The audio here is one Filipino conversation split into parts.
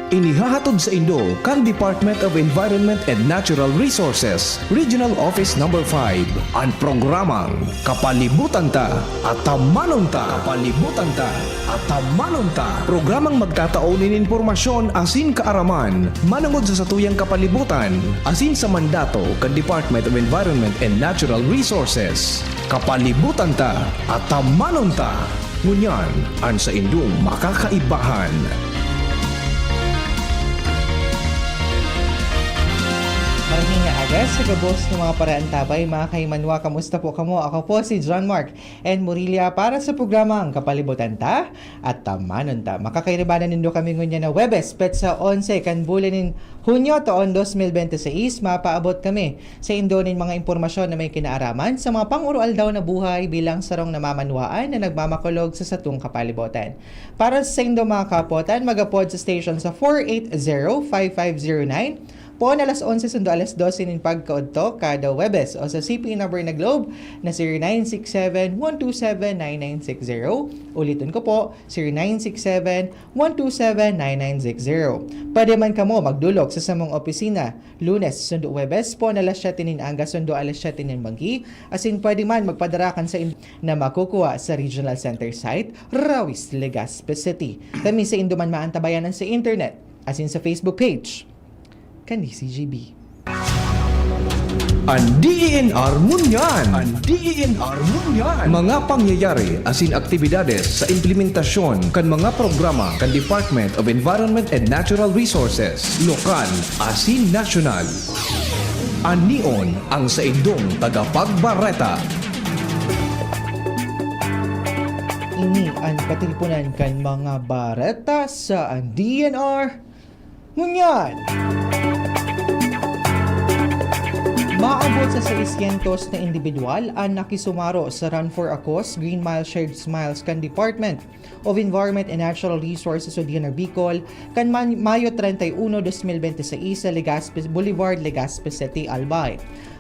Inihahatod sa Indo kan Department of Environment and Natural Resources, Regional Office No. 5, ang programang Kapalibutan Ta at Tamanon Ta. Kapalibutan Ta at Tamanon Ta. Programang magtataunin informasyon asin kaaraman, manungod sa satuyang kapalibutan, asin sa mandato kan Department of Environment and Natural Resources. Kapalibutan Ta at Tamanon Ta. Ngunyan, ang sa Indong makakaibahan. Maraming nga agas sa gabos ng mga paraantabay, mga kaimanwa, kamusta po kamo? Ako po si John Mark and Murilia para sa programang Kapalibutan Ta at Tamanon Ta. Makakairibanan nindo kami ngunya na Webes, petsa 11, kan bulan nin Hunyo taon 2026, mapaabot kami sa Indonin mga impormasyon na may kinaaraman sa mga pangurual daw na buhay bilang sarong namamanwaan na nagmamakulog sa satong kapalibutan. Para sa Indo mga kapotan, magapod sa station sa 480-5509, po na alas 11 sundo alas 12 nin pagkaudto kada Webes o sa CP number na Globe na 0967-127-9960. Ulitin ko po, 0967-127-9960. Pwede man kamo magdulog sa samong opisina Lunes sundo Webes po na alas 7 nin Angga sundo alas 7 nin Banggi. Asin pwede man magpadarakan sa na makukuha sa Regional Center site Rawis, Legazpi City. Kami sa Indoman maantabayanan sa internet asin sa Facebook page kan DCGB. Ang DENR Munyan. Ang DENR Munyan. Mga pangyayari asin aktibidades sa implementasyon kan mga programa kan Department of Environment and Natural Resources, lokal asin nasyonal. Anion ang sa Indong tagapagbareta. Ini ang katilipunan kan mga bareta sa ang DENR Munyan. Maabot sa 600 na individual ang nakisumaro sa Run for a Cause Green Mile Shared Smiles kan Department of Environment and Natural Resources o DNR Bicol kan Mayo 31, 2026 sa Legazpi Boulevard, Legazpi City, Albay.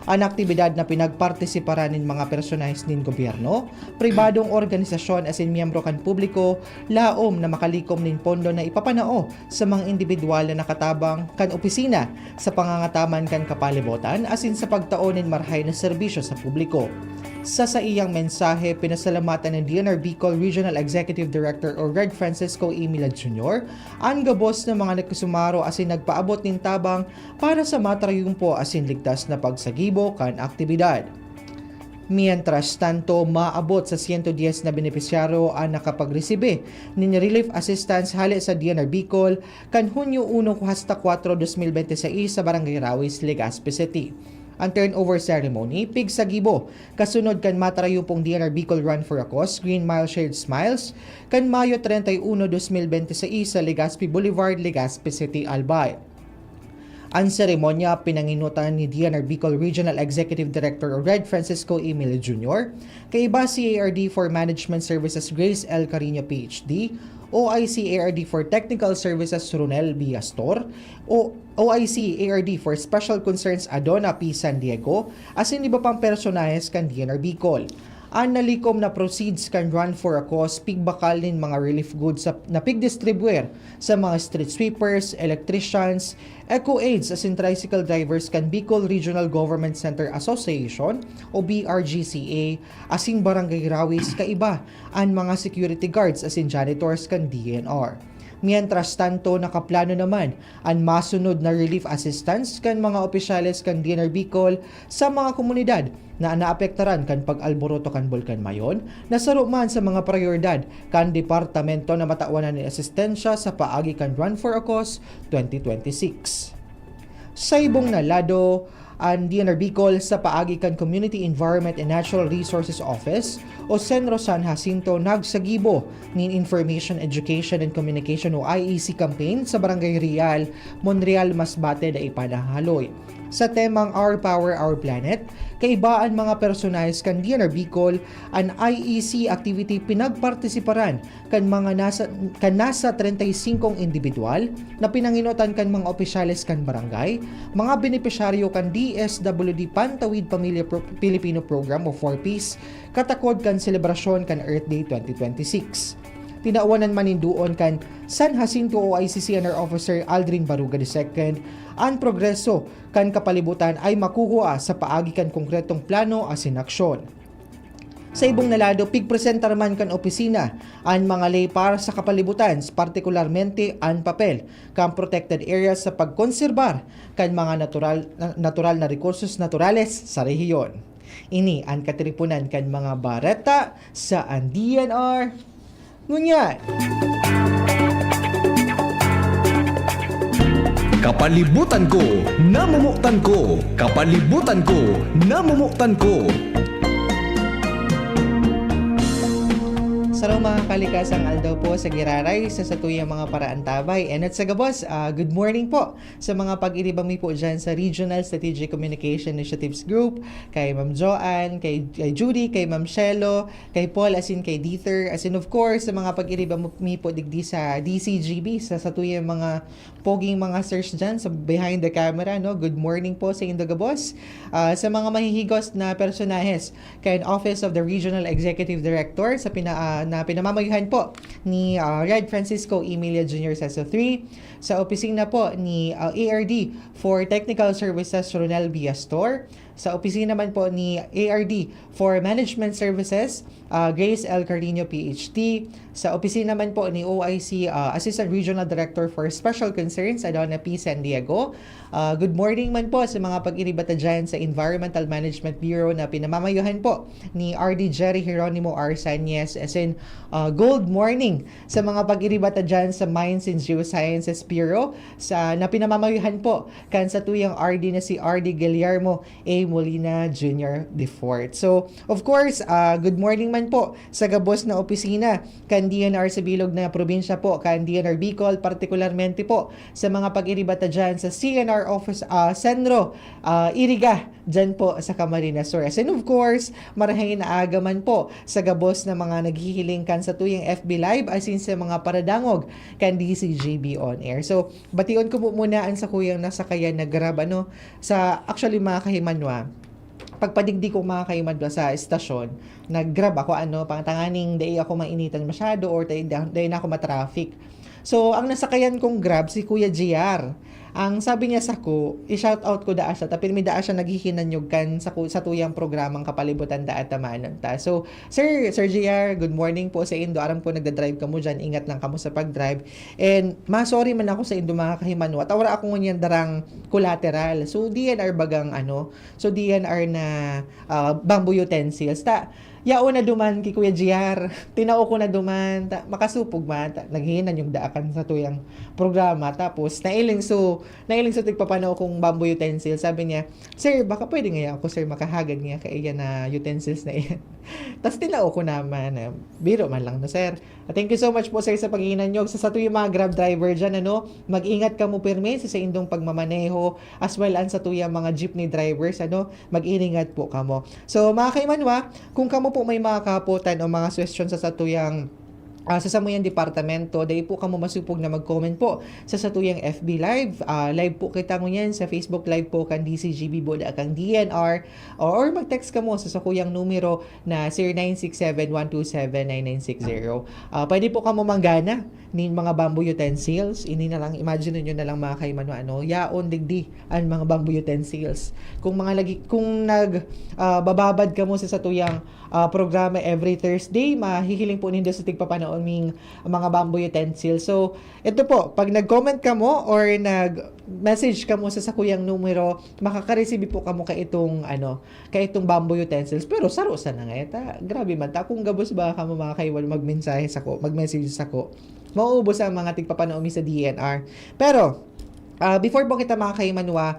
Ang aktibidad na pinagpartisiparan ng mga personalis ng gobyerno, pribadong organisasyon asin miyembro kan publiko, laom na makalikom ng pondo na ipapanao sa mga individual na nakatabang kan opisina sa pangangataman kan kapalibutan asin sa pagtaonin marhay na serbisyo sa publiko. Sa iyang mensahe, pinasalamatan ng DNR Bicol Regional Executive Director o Red Francisco E. Milad Jr. ang gabos ng mga nagkusumaro asin nagpaabot ng tabang para sa matrayumpo asin ligtas na pagsagibo kan aktibidad. Mientras tanto, maabot sa 110 na benepisyaro ang nakapagresibe ng relief assistance hali sa DNR Bicol kan Hunyo 1 hasta 4, 2026 sa Barangay Rawis, Legazpi City. Ang turnover ceremony, pigsagibo, kasunod kan matrayupong DNR Bicol Run for a Cause, Green Mile Shared Smiles, kan Mayo 31, 2026 sa Legazpi Boulevard, Legazpi City, Albay. Ang seremonya pinanginutan ni DNR Bicol Regional Executive Director Red Francisco E. Milad Jr., kaiba CARD for Management Services Grace L. Carino PhD, OIC ARD for Technical Services Ronel B. Astor, OIC ARD for Special Concerns Adona P. San Diego, asin iba pang personahes kan DNR Bicol. Ang nalikom na proceeds kan Run for a Cause pigbakal nin mga relief goods na pigdistribuer sa mga street sweepers, electricians, eco-aids asin tricycle drivers kan Bicol Regional Government Center Association o BRGCA asin Barangay Rawis kaiba ang mga security guards asin janitors kan DNR. Mientras tanto, nakaplano naman ang masunod na relief assistance kan mga opisyales kan DNR Bicol sa mga komunidad na naapektaran kan pag-alboroto kan Bulkan Mayon na saruman sa mga prioridad kan departamento na matawanan ni asistensya sa paagi kan Run for a Cause 2026. Sa ibong na lado, ang DNR Bicol sa paagi kan Community Environment and Natural Resources Office o Senro San Jacinto nagsagibo nin Information Education and Communication o IEC campaign sa Barangay Real, Monreal, Masbate na ipanahaloy. Sa temang Our Power, Our Planet, kaibaan mga personalis kan DNR Bicol, ang IEC activity pinagpartisiparan kan mga nasa 35 individual na pinanginutan kan mga opisyalis kan barangay, mga benepisyaryo kan DSWD Pantawid Pamilya Pilipino Program o 4Ps, katakod kan selebrasyon kan Earth Day 2026. tinaawanan maninduon kan San Jacinto OIC CNR Officer Aldrin Baruga II. Ang progreso kan kapalibutan ay makuha sa paagi kan konkretong plano asin aksyon. Sa ibong nalado, pigpresentar man kan opisina ang mga lay para sa kapalibutan, partikularmente ang papel kan protected areas sa pagkonserbar kan mga natural na rekursos naturales sa rehiyon. Ini ang katiripunan kan mga bareta sa ang DNR. Ngunyan! Kapalibutan ko, namumuktan ko. Kapalibutan ko, namumuktan ko. Sa mga kalikasang aldaw po sa Giraray sa satuyang mga paraan tabay. And at sa gabos, good morning po sa mga pag-iribami po dyan sa Regional Strategic Communication Initiatives Group, kay Ma'am Joanne, kay Judy, kay Ma'am Shelo, kay Paul, asin kay Dieter, asin of course sa mga pag-iribami po digdi sa DCGB, sa satuyang mga poging mga search dyan sa behind the camera. No? Good morning po sa Indogabos. Sa mga mahihigos na personahes, kay Office of the Regional Executive Director sa na pinamamayuhan po ni Red Francisco Emilia Jr. Seso 3, sa opisina po ni ARD for Technical Services Ronel Biastor, sa opisina naman po ni ARD for Management Services Grace L. Carino PhD, sa opisina naman po ni OIC Assistant Regional Director for Special Concerns Adona P. San Diego. Good morning man po sa mga pag-iribata dyan sa Environmental Management Bureau na pinamamayuhan po ni RD Jerry Geronimo R. Sanyes, as in gold morning sa mga pag-iribata dyan sa Mines and Geosciences Bureau na pinamamayuhan po kan sa tuyang RD na si RD Guillermo A. Molina Jr. IV. So, of course, good morning man po sa gabos na opisina kan DNR sa bilog na probinsya po, kan DNR Bicol, partikularmente po sa mga pag-iribata dyan sa CNR Office Senro Iriga dyan po sa Camarines Sur. And of course, marahing naagaman po sa gabos na mga naghihiling kan sa tuyang FB Live asin sa mga paradangog kan DCGB on air. So, bation ko po muna ang sa kuyang nasa kaya nag-grab sa actually mga kahimanwa. Pagpadigdi ko mga kaimadwa sa estasyon, nag-grab ako pangtanganing day ako mainitan masyado or day na ako matraffic. So, ang nasakayan kong grab si Kuya JR. Ang sabi niya sa ko, i-shout out ko daa siya, tapos may daa siya naghihinanyog kan sa tuyang programang kapalibutan da at tamanan ta. So, Sir JR, good morning po sa Indo. Aram ko nagda-drive ka mo dyan, ingat lang kamo sa pag-drive. And sorry man ako sa Indo mga kahimanwa. Tawara ako ngunyan darang collateral. So, DNR bagang so DNR na bamboo utensils. Yao na duman kay Kuya JR. Tinao ko na duman. Makasupog man. Naghihinan yung daakan sa tuyang programa. Tapos, nailing so tigpapanaw kong bamboo utensil. Sabi niya, Sir, baka pwede nga ako, Sir, makahagad niya kaya na utensils na yan. Tapos, tinao ko naman. Biro man lang na, Sir. Thank you so much po, Sir, sa paghihinan nyo. Sa tuyong mga Grab driver dyan, mag-ingat ka mo perme sa indong pagmamaneho as well as sa tuyang mga jeepney drivers, mag-iingat po kamo. So, mga kaimanwa, kung kamo po may mga kaputan o mga suggestion sa satuyang sa samuyang departamento, dahil po kamo masupog na mag-comment po sa satuyang FB Live. Live po kita mo yan sa Facebook Live po kan DCGB Boda kang DNR or mag-text ka mo sa sakuyang numero na 0967-127-9960. Pwede po kamo manggana nin mga bamboo utensils. Ini na lang, imagine niyo na lang mga kaimanwa, yaon digdi ang mga bamboo utensils. Kung bababad ka mo sa satuyang programa every Thursday, mahihiling po nindo sa tigpapanoon ming mga bamboo utensils. So, ito po, pag nag-comment ka mo or nag-message ka mo sa sakuyang numero, makaka-receive po ka mo kay itong bamboo utensils. Pero sarusa na nga grabe man ta kung gabos ba ka mo mga kaiwan mag-message sa ko. Mauubos ang mga tigpapanoon mi sa DNR. Pero before po kita mga kaimanwa,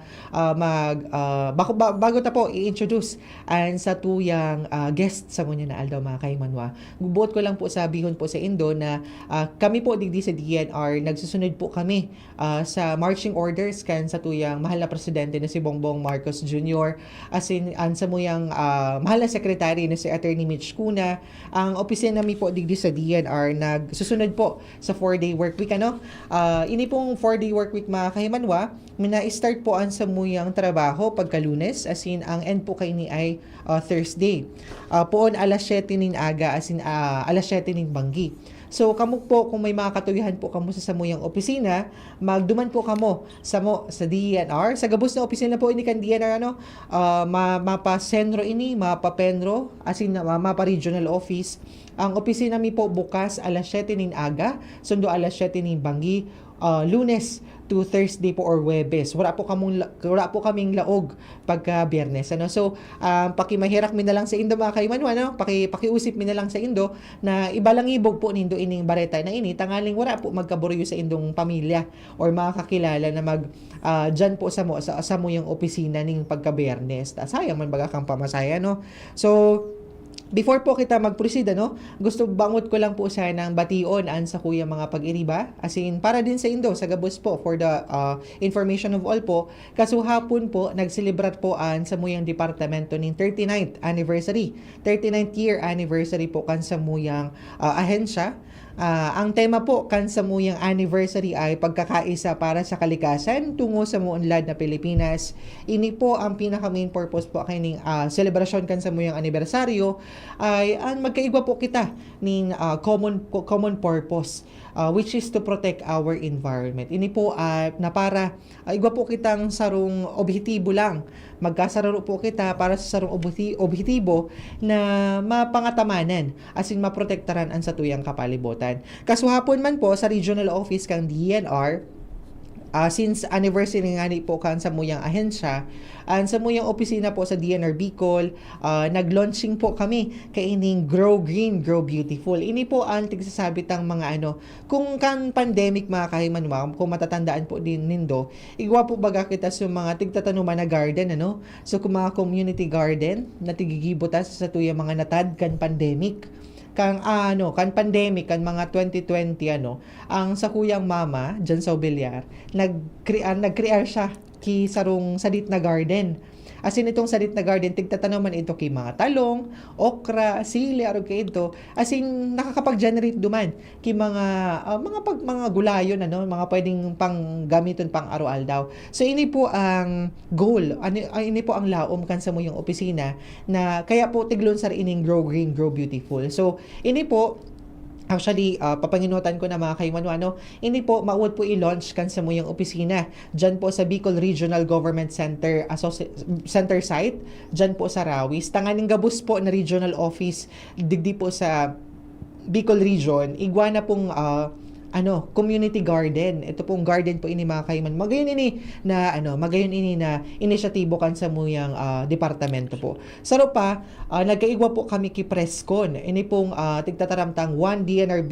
bago ta po i-introduce ang sa tuyang guest sa muna na aldaw mga kaimanwa. Buot ko lang po sabihon po sa Indo na kami po digdi sa DNR, nagsusunod po kami sa marching orders kan sa tuyang mahal na presidente na si Bongbong Marcos Jr. As in, sa muyang mahal na secretary na si Attorney Mitch Cuna. Ang opisina namin po digdi sa DNR, nagsusunod po sa 4-day work week. Ini pong 4-day work week mga kaimanwa, mina-start po ang samuyang trabaho pagka Lunes, as in ang end po kay ni ay Thursday. Poon alas 7 nin aga, as in alas 7 nin banggi. So kamo po kung may mga katuyahan po kamo sa samuyang opisina, magduman po kamo sa DNR. Sa gabos na opisina po ini kan DNR mapa sentro ini, mapa penro, as in mapa regional office. Ang opisina mi po bukas alas 7 nin aga, sundo alas 7 nin bangi, Lunes to Thursday po or Webes. Wala po kaming laog pagka Biyernes. So, pakimahirak mi na lang sa Indo mga kaimanwa, pakiusip mi na lang sa Indo na ibalang ibog po nindo ining bareta na ini, tangaling wala po magkaburyo sa indong pamilya or mga kakilala na dyan po sa mo yung opisina ning pagka Biyernes. Sayang man baga kang pamasaya, no? So, before po kita mag-proceed, gusto bangot ko lang po sanang bation sa kuya mga pag-iriba. As in, para din sa Indo, sa gabos po, for the information of all po, kasuhapon po, nagselebrat po sa muyang departamento ng 39th anniversary. 39th year anniversary po kan sa muyang ahensya. Ang tema po kan sa muyang anniversary ay pagkakaisa para sa kalikasan tungo sa muunlad na Pilipinas. Ini po ang pinaka main purpose po kining celebration kan sa muyang anibersaryo ay magkaigwa po kita ning common purpose, which is to protect our environment. Ini po na para igwa po kitang sarong objektibo lang. Magkasararo po kita para sa sarong objektibo na mapangatamanan as in maprotektaran ang sa tuyang kapalibutan. Kasuhapon man po sa regional office kang DNR, since anniversary nga po kan sa muyang ahensya, sa muyang opisina po sa DNR Bicol, nag-launching po kami kay ining Grow Green, Grow Beautiful. Ini po ang tigsasabit ang mga kung kan pandemic mga kahimanwa, kung matatandaan po din nindo, igwa po baga kita sa mga tigtatanuman na garden, so kung mga community garden na tigigibutas sa tuyang mga natad kan pandemic, kan pandemic kan mga 2020 ang sa kuyang mama diyan sa Obilyar nag-create siya ki sarong sadit na garden. As in itong sadit na garden, tigtatanaman ito kay mga talong, okra, sili, arog kay ito. As in nakakapag-generate duman kay mga gulayon, mga pwedeng pang gamiton pang araw daw. So ini po ang goal, ini po ang laom kan sa mo yung opisina na kaya po tiglon sa ining Grow Green, Grow Beautiful. So ini po actually, papanginutan ko na mga kaimanwa, hindi po, mauwad po i-launch kan sa muyang opisina. Diyan po sa Bicol Regional Government Center Center site, diyan po sa Rawis. Tanganing gabus po na regional office, digdi po sa Bicol Region, igwa na pong community garden. Ito pong garden po ini mga kaiman. Magayon ini na inisyatibo kan sa muyang departamento po. Saro pa, nagkaigwa po kami ki Presscon. Ini pong tigtataramtang 1 DNR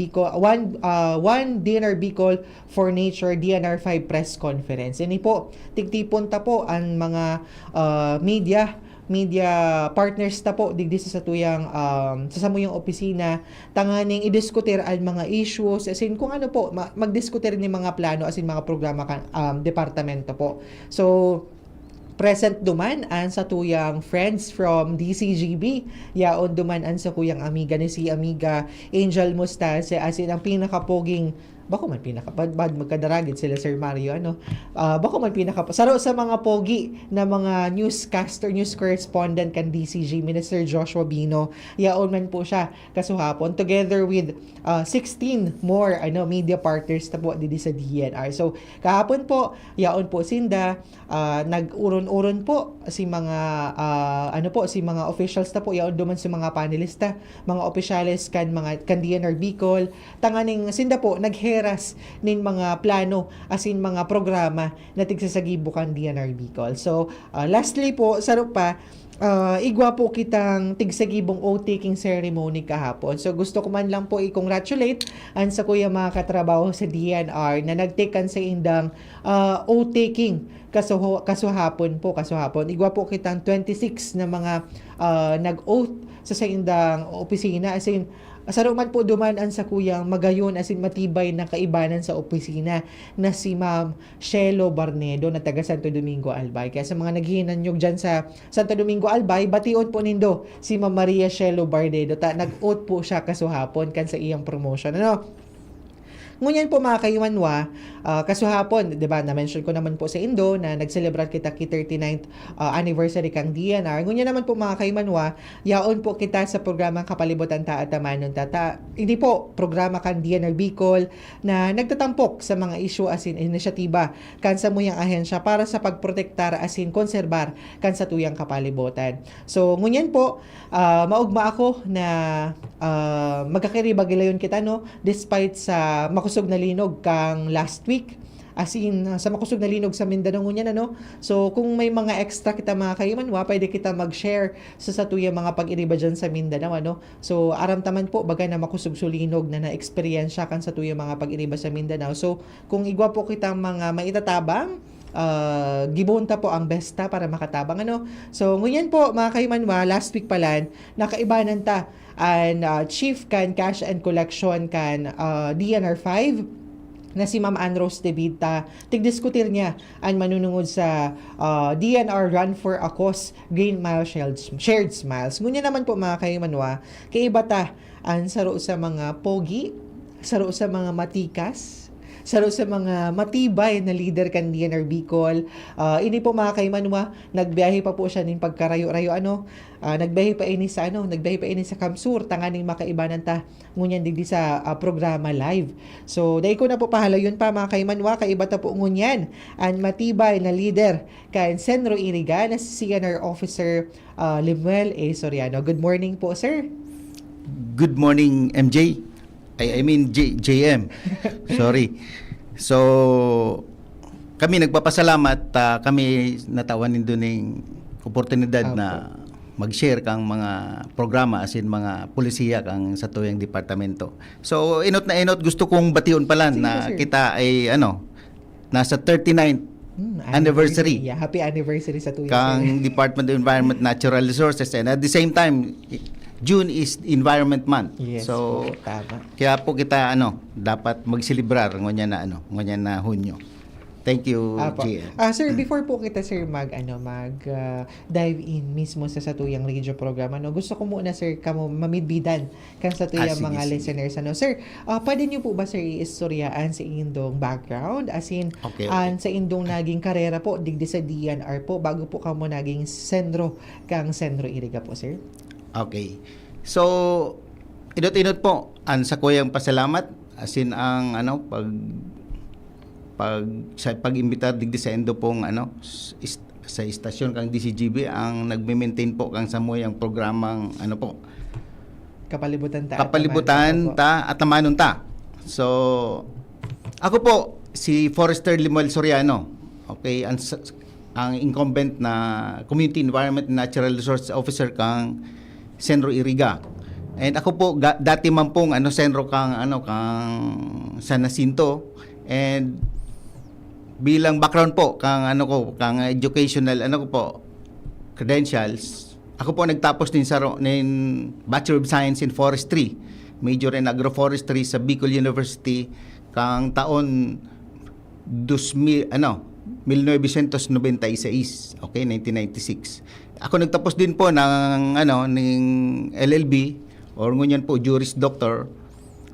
Bicol for Nature DNR 5 press conference. Ini po tigtipon ta po ang mga media partners ta po digdi sa tuyang sa samuyang opisina tanganing idiskutir ang mga issues as in kung po magdiskutir ni mga plano as in mga programa kan departamento po. So present duman an sa tuyang friends from DCGB, yaon duman an sa kuyang amiga ni si Amiga Angel Mustase as in ang pinakapoging bako man pinakabad magkadaragit sila Sir Mario bako man saro sa mga pogi na mga news correspondent kan DCG Minister Joshua Bino, yaon man po siya kasuhapon together with 16 more media partners ta po didi sa DNR. So kahapon po yaon po sinda nag-uron-uron po si mga si mga officials ta po yaon duman si mga panelista, mga opisyales kan DNR Bicol, tanganing sinda po nagheras nin mga plano as in mga programa na tigsasagibo kan DNR Bicol. So lastly po saro pa igwa po kitang tigsagibong oath-taking ceremony kahapon. So gusto ko man lang po i-congratulate ang sa kuya mga katrabaho sa DNR na nagtaken sa indang oath-taking kasuhapon. Igwa po kitang 26 na mga nag-oath sa indang opisina as in saruman po duman ang sa kuyang magayon as in matibay na kaibanan sa opisina na si Ma'am Shelo Barnedo na taga Santo Domingo Albay. Kaya sa mga naghihinanyog dyan sa Santo Domingo Albay, bation po nindo si Ma'am Maria Shelo Barnedo. Nag-oath po siya kasuhapon kan sa iyang promotion. Ngunyan po mga kayumanwa, kasuhapon, 'di ba, na-mention ko naman po sa Indo na nag-celebrate kita ki 39th anniversary kang DNR. Ngunyan naman po mga kayumanwa, yaon po kita sa programang Kapalibutan ta at Manon Tata. Hindi po programa kan DNR Bicol na nagtatampok sa mga issue as in inisyatiba kan sa muyang ahensya para sa pagprotektar as in konserbar kan sa tuyang kapalibutan. So ngunyan po, maugma ako na magkakiribag ilayon kita no despite sa makusog na linog kang last week. As in, sa makusog na linog sa Mindanao ngunyan, ano? So, kung may mga extra kita mga kayumanwa, pwede kita mag-share sa tuya mga pag-iriba dyan sa Mindanao, ano? So, aramtaman po, baga na makusog sulinog na na-experiensya kan sa tuya mga pag-iriba sa Mindanao. So, kung igwa po kitang mga maitatabang, gibonta po ang besta para makatabang, ano? So, ngunyan po, mga kayumanwa, last week pala, nakaibanan ta ang Chief kan Cash and Collection kan DNR 5 na si Ma'am Ann Rose De Vita, tigdiskutir niya ang manunungod sa DNR Run for a Cause Green Mile Shared Smiles. Ngunyan naman po mga kayumanwa, kaiba ta ang saro sa mga pogi, saro sa mga matikas, saro sa mga matibay na leader kan DNR Bicol. Ini po mga kayumanwa, nagbiyahe pa po siya ning pagkarayo-rayo, ano? Nagbiyahe pa ini sa Kamsur, tanganing makaibanan ta ngunyan digdi sa programa live. So dahil ko na po pahalayon pa mga kayumanwa, kaiba ta po ngunyan ang matibay na leader kan Senro Iriga na si CNR Officer Lemuel A. Soriano. Good morning po, sir. Good morning, MJ. I mean JM. Sorry. So, kami nagpapasalamat, kami natawanin doon ng oportunidad na mag-share kang mga programa as in mga pulisiya kang sa tuyang departamento. So, inot gusto kong batiyon pala na kita ay nasa 39th anniversary. Yeah, happy anniversary sa tuyang Kang Department of Environment Natural Resources, and at the same time June is Environment Month. Yes, so po, tama. kaya po kita dapat magselebrar ngunyan na Hunyo. Thank you, GM. Sir, before po kita sir dive in mismo sa satuyang radio program, gusto ko muna sir kamo mamidbidan kan sa tuyang mga listeners, Sir, pwede niyo po ba sir iistoryaan sa indong background as in sa indong naging karera po digdi sa DNR po bago po kamo naging Senro Iriga po, sir? Okay. So, inot po ang sa kuyang pasalamat as in ang pag-imbitar digdi sa endo pong sa istasyon kang DCGB ang nagme-maintain po kang samuyang programang Kapalibutan ta at Manon ta. So, ako po si Forester Lemuel Soriano. Okay, ang incumbent na Community Environment and Natural Resources Officer kang Senro Iriga. And ako po dati man pong Senro kang San Jacinto, and bilang background po kang educational credentials, ako po nagtapos din sa Bachelor of Science in Forestry, major in agroforestry sa Bicol University kang taon 1996, okay, 1996. Ako nagtapos din po ng LLB or ngunyan po Juris Doctor.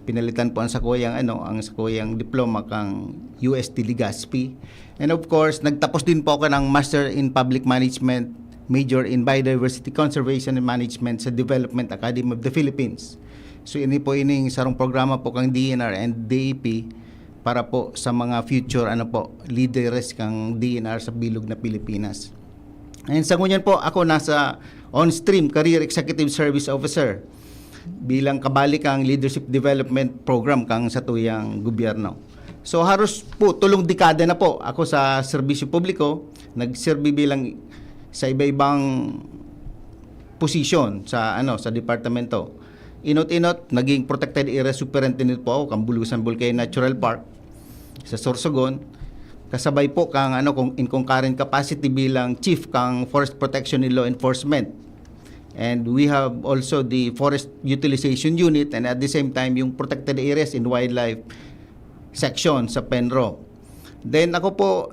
Pinalitan po ang sakuyang diploma kang UST Legazpi. And of course, nagtapos din po ako ng Master in Public Management, major in Biodiversity Conservation and Management sa Development Academy of the Philippines. So ini ining sarong programa po kang DNR and DAP para po sa mga future leaders kang DNR sa bilog na Pilipinas. And sa ngunyan po, ako nasa on-stream Career Executive Service Officer bilang kabalik ang Leadership Development Program kang sa tuyang gobyerno. So halos po tulong dekada na po ako sa serbisyo publiko, nagserbi bilang sa iba-ibang posisyon sa departamento. Inot naging Protected Area Superintendent po ako kang Bulusan Volcano Natural Park sa Sorsogon. Kasabay po kang in concurrent capacity bilang Chief kang Forest Protection and Law Enforcement. And we have also the Forest Utilization Unit, and at the same time yung Protected Areas and Wildlife section sa Penro. Then ako po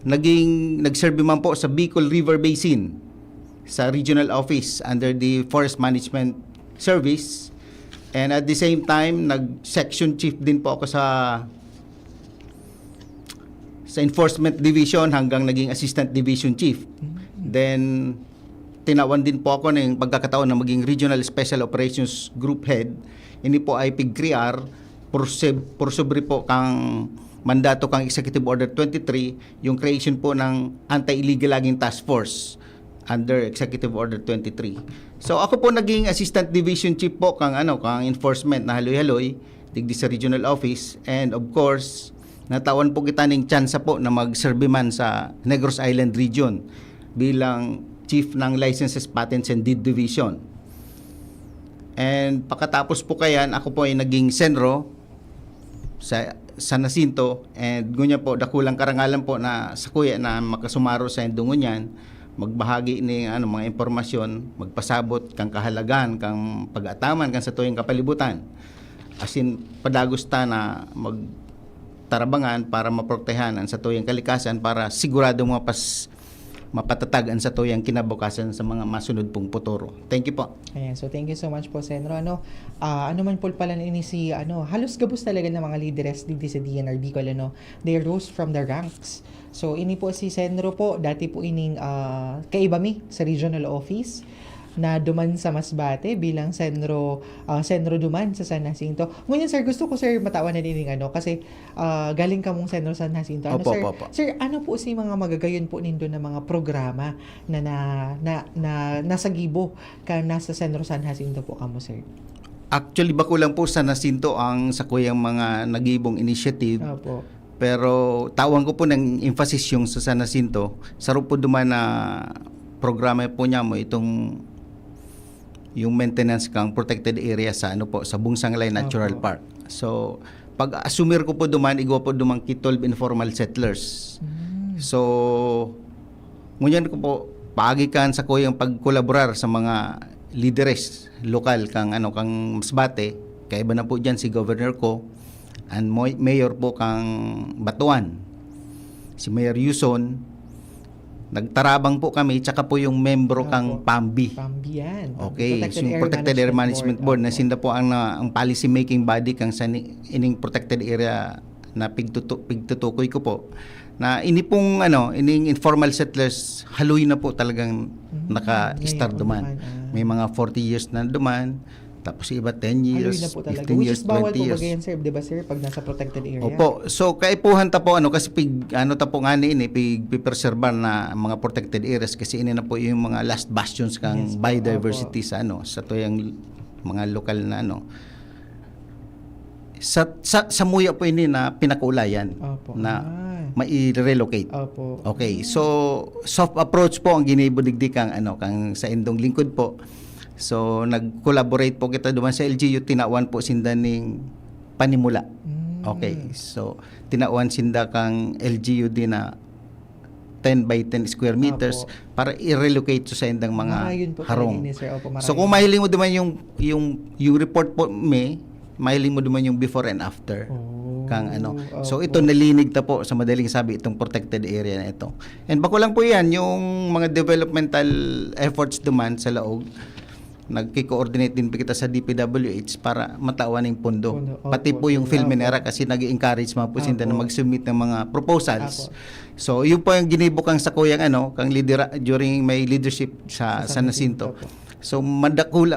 nagserve man po sa Bicol River Basin sa regional office under the Forest Management Service. And at the same time, nag-section chief din po ako sa enforcement division hanggang naging assistant division chief. Then tinawan din po ako ng pagkakataon na maging regional special operations group head. Ini po ay PIGCRIAR pursubri po kang mandato kang Executive Order 23 yung creation po ng Anti-Illegal Logging Task Force under Executive Order 23. So ako po naging assistant division chief po kang enforcement na haloy-haloy digdi sa regional office, and of course natawan po kita ng tsansa po na mag-serve man sa Negros Island region bilang chief ng Licenses, Patents and Deed Division. And pagkatapos po kayan, ako po ay naging senro sa San Jacinto, and gunya po dakulang karangalan po na sa kuya na makasumaro sa indungunyan, magbahagi ni mga impormasyon, magpasabot kang kahalagan, kang pag-ataman kang sa tuyong kapalibutan. As in padagusta na magtarabangan para maprotektahan ang sa tuyong kalikasan para sigurado mapatatag ang sa tuyang kinabukasan sa mga masunod pong futuro. Thank you po. Ayan, so thank you so much po, Senro. Ano man po pala ini si halos gabos talaga ng mga leaders dito sa DNR Bicol, they rose from the ranks. So ini po si Senro po, dati po ining kaibami sa regional office na duman sa Masbate bilang senro duman sa San Jacinto. Ngunyan sir, gusto ko sir matawan na din kasi galing ka mong senro San Jacinto. Opo, sir, opo. sir, ano po si mga magagayon po nindo na mga programa na nasa gibo ka nasa senro San Jacinto po kamo sir? Actually, bakulang po sa San Jacinto ang sa kuyang mga nagibong initiative. Opo. Pero tawang ko po ng emphasis yung sa San Jacinto. Sa po duman na programa po niya mo itong yung maintenance kang protected area sa sa Bungsanglay Natural Opo. Park. So pag asumir ko po duman, igwa po dumang K-12 informal settlers. So ngunyan ko po paagikan sa kuyang pagkolaborar sa mga leaders lokal kang kang Masbate, kay iba na po diyan si governor ko and mayor po kang Batuan, si Mayor Yuson. Nagtarabang po kami, tsaka po yung membro kang PAMBI. PAMBI yan. Okay, yung Protected Area Management Board na sinda po ang policy making body kang sa ining protected area na pigtutukoy ko po. Na ini pong ining informal settlers haloy na po talagang naka-start duman. May mga 40 years na duman. Tapos iba 10 years, Haloy na po talaga. 15 Which years, is bawal 20 po years. bagayan sir, di ba sir, pag nasa protected area? Opo. So kaipuhan ta po kasi ta po nga ini pipreserbar na mga protected areas kasi ini na po yung mga last bastions kang Yes po, biodiversity sa sa tuyang mga lokal na sa muya po ini na pinakaulayan Opo. na mai-relocate. Opo. Okay. So soft approach po ang ginibudigdi kang kang sa indong lingkod po. So nag-collaborate po kita duman sa LGU, tinawan po sinda ning panimula. Okay. So tinawan sinda kang LGU din na 10 by 10 square meters para i-relocate sa indang mga Yun po harong. talaga, sir. Opo, So kung mahiling mo duman yung report po mahiling mo duman yung before and after. Kang So ito nalinig ta po sa madaling sabi itong protected area na ito. And bako lang po yan yung mga developmental efforts duman sa laog. Nagki-coordinate din po kita sa DPWH para matawan ng pondo. Pati po yung Philmenera kasi nag-encourage mga po sinda na mag-submit ng mga proposals. So yun po yung ginibukang sa kuyang kang leader during my leadership sa San Jacinto. So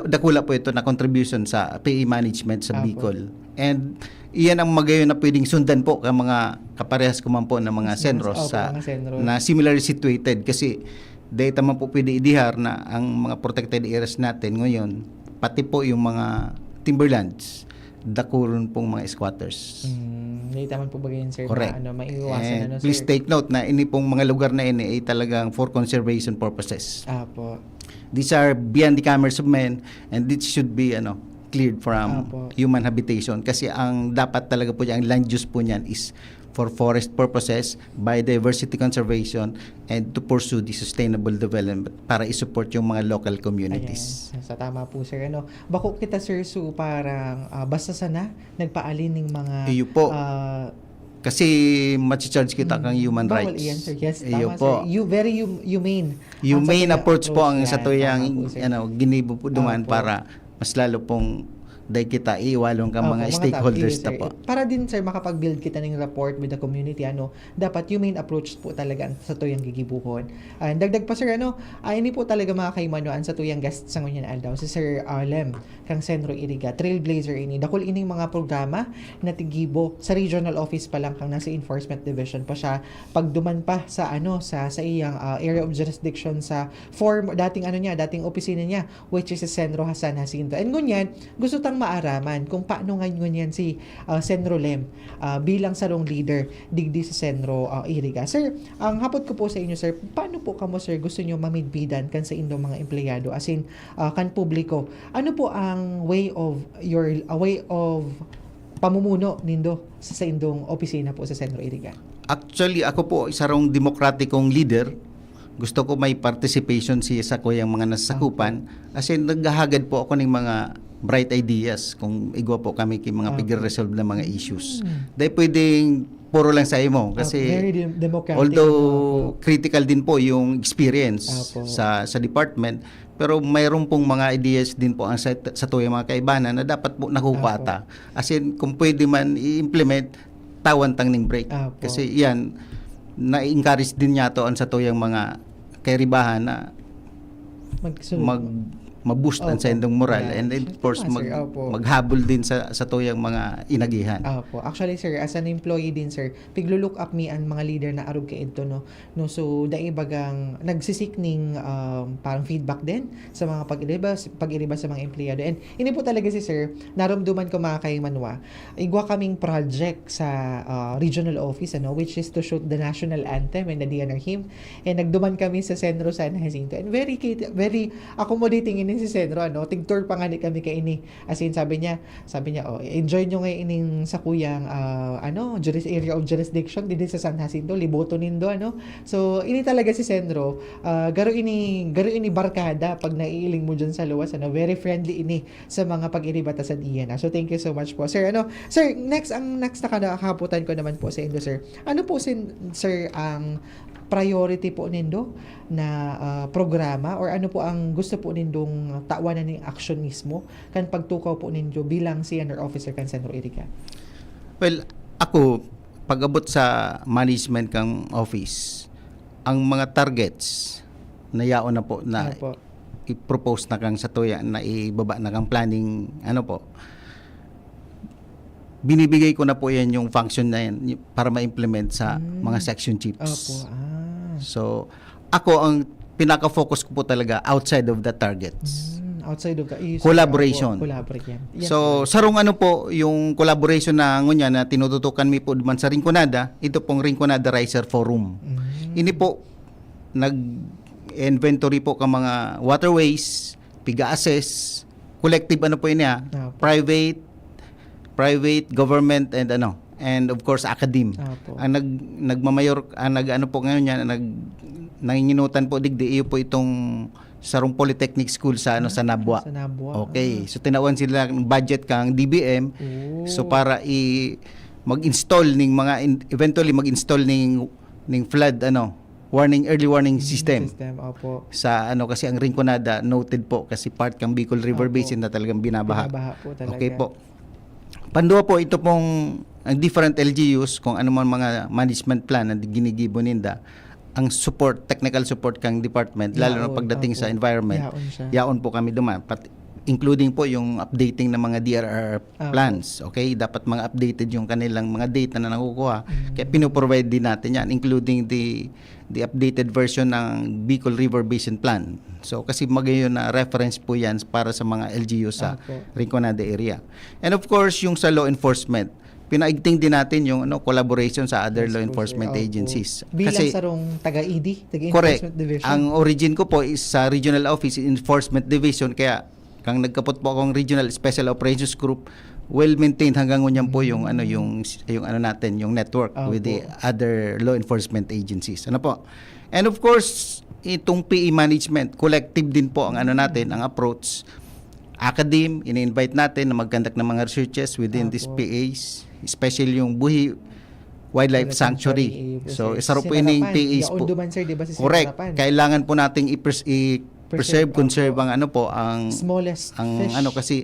dakula po ito na contribution sa PE management sa Bicol. And iyan ang magayon na pwedeng sundan po ng mga kaparehas ko man po ng mga senros na similarly situated kasi data man po pwede idihar na ang mga protected areas natin ngayon, pati po yung mga timberlands, dakuron pong mga squatters. Data man po ba yun, sir? Correct. Na maiiwasan And please take note na ini pong mga lugar na ini ay talagang for conservation purposes. Apo. These are beyond the commerce of men and this should be cleared from human habitation kasi ang dapat talaga po ang land use po niyan is for forest purposes, biodiversity conservation, and to pursue the sustainable development para i-support yung mga local communities. Ayan. Sa tama po, sir. Bako kita, sir, so parang basta sana nagpaalin ng mga... Iyo po. Kasi ma-charge kita kang human bawal rights. Iyan, sir. Yes, Iyo tama, po. sir. Very humane. Humane approach po ang sa yan. tuyang Tama po, sir. ginibo po duman Opo. para mas lalo pong dahil kita iwalong ka Opo, mga stakeholders top ta po. Para din sir makapag-build kita ng rapport with the community dapat yung main approach po talaga sa tuyang gigibuhon. And dagdag pa sir ini po talaga mga kaimanuan sa tuyang guest sa ngunyan aldaw si Sir Lem kang Senro Iriga trailblazer ini dakol ining mga programa na tigibo sa regional office pa lang kang nasa enforcement division pa siya pagduman pa sa sa iyang area of jurisdiction sa dating dating opisina niya which is si Senro Hasan Jacinto. And ngunyan gusto tang maaraman kung paano ngayon yan si Senro Lem bilang sarong leader digdi sa Senro Iriga. Sir, ang hapot ko po sa inyo sir, paano po kamo sir gusto nyo mamidbidan kan sa indong mga empleyado as in kan publiko? Ano po ang way of pamumuno nindo sa indong opisina po sa Senro Iriga? Actually, ako po isa rong demokratikong leader. Gusto ko may participation siya sa kuyang mga nasasakupan. Kasi naghahagad po ako ng mga bright ideas kung igwa po kami mga pigre-resolve na mga issues. Dahil pwedeng puro lang sa imo kasi very democratic. although critical din po yung experience sa department, pero mayroon pong mga ideas din po ang sa tuyang mga kaibanan na dapat po nakukata. As in, kung pwede man i-implement, tawan tang ning break. Kasi yan, na-encourage din niya to ang sa tuyang mga kairibahan na maboost ang sa indong moral and of course maghabol din sa tuyang mga inagihan. Actually sir, as an employee din sir, piglo-look up me ang mga leader na arog kay ito no. So dai bagang nagsisik ning parang feedback din sa mga pag-iriba sa mga empleyado. And ini po talaga si sir, naramduman ko mga kay Manwa. Igwa kaming project sa regional office which is to shoot the national anthem and the DNR hymn. And nagduman kami sa Senro San Jacinto. And very accommodating si Senro tig-tour pa nga ni kami kay ini as in sabi niya enjoy nyo ngayon ining sa kuyang area of jurisdiction dito sa San Jacinto liboto nindo so ini talaga si Senro garo ini barkada pag naiiling mo dyan sa luwas very friendly ini sa mga pag-iribata sa diyan so thank you so much po sir sir next na nakahaputan ko naman po sa indo sir ano po sir ang priority po nindo na programa or ano po ang gusto po nindong tawanan ng action mismo kan pagtukaw po nindo bilang senior officer kan Senro Iriga? Well, ako pag-abot sa management kang office, ang mga targets na yaon na po na i-propose na kang sa tuya na ibaba na kang planning binibigay ko na po yan yung function na yan para ma-implement sa mga section chiefs. So, ako ang pinaka-focus ko po talaga outside of the targets. Outside of the collaboration. Yes, so, sarong yung collaboration na ngunya na tinututukan mi po man sa Rinconada, ito pong Rinconada Riser Forum. Ini po nag-inventory po ka mga waterways, piga-assess, collective po ini private, government and of course academe. Ang nagmamayor po ngayon yan nanginginutan po digdi iyo po itong sarong polytechnic school sa sa Nabwa. Okay, so tinawan sila ng budget kang DBM so para mag-install eventually mag-install ning flood early warning system. Sa kasi ang Rinconada noted po kasi part kang Bicol River Basin na talagang binabaha po talaga. Okay po. Pandua po ito pong ang different LGUs kung ano man mga management plan na ginigibo ninda ang technical support kang department lalo na pagdating sa environment yaon po kami duman including po yung updating ng mga DRR plans dapat mga updated yung kanilang mga data na nakukuha kaya pinoprovide din natin yan including the updated version ng Bicol River Basin Plan so kasi magayon na reference po yan para sa mga LGU sa Rinconada area and of course yung sa law enforcement pinaigting din natin yung collaboration sa other law enforcement agencies. Bilang sarong taga-ED, Taga-Enforcement Division. Ang origin ko po is sa Regional Office Enforcement Division kaya kang nagkapot po akong Regional Special Operations Group well maintained hanggang ngunyan po yung natin yung network with the other law enforcement agencies. And of course itong PE management collective din po ang natin ang approach academe ini-invite natin na mag-conduct ng mga researches within these PAs especially yung Buhi Wildlife Sanctuary. So isa ro po ining PAs po. Correct. Kailangan po nating i-preserve, conserve ang ang smallest ang fish. kasi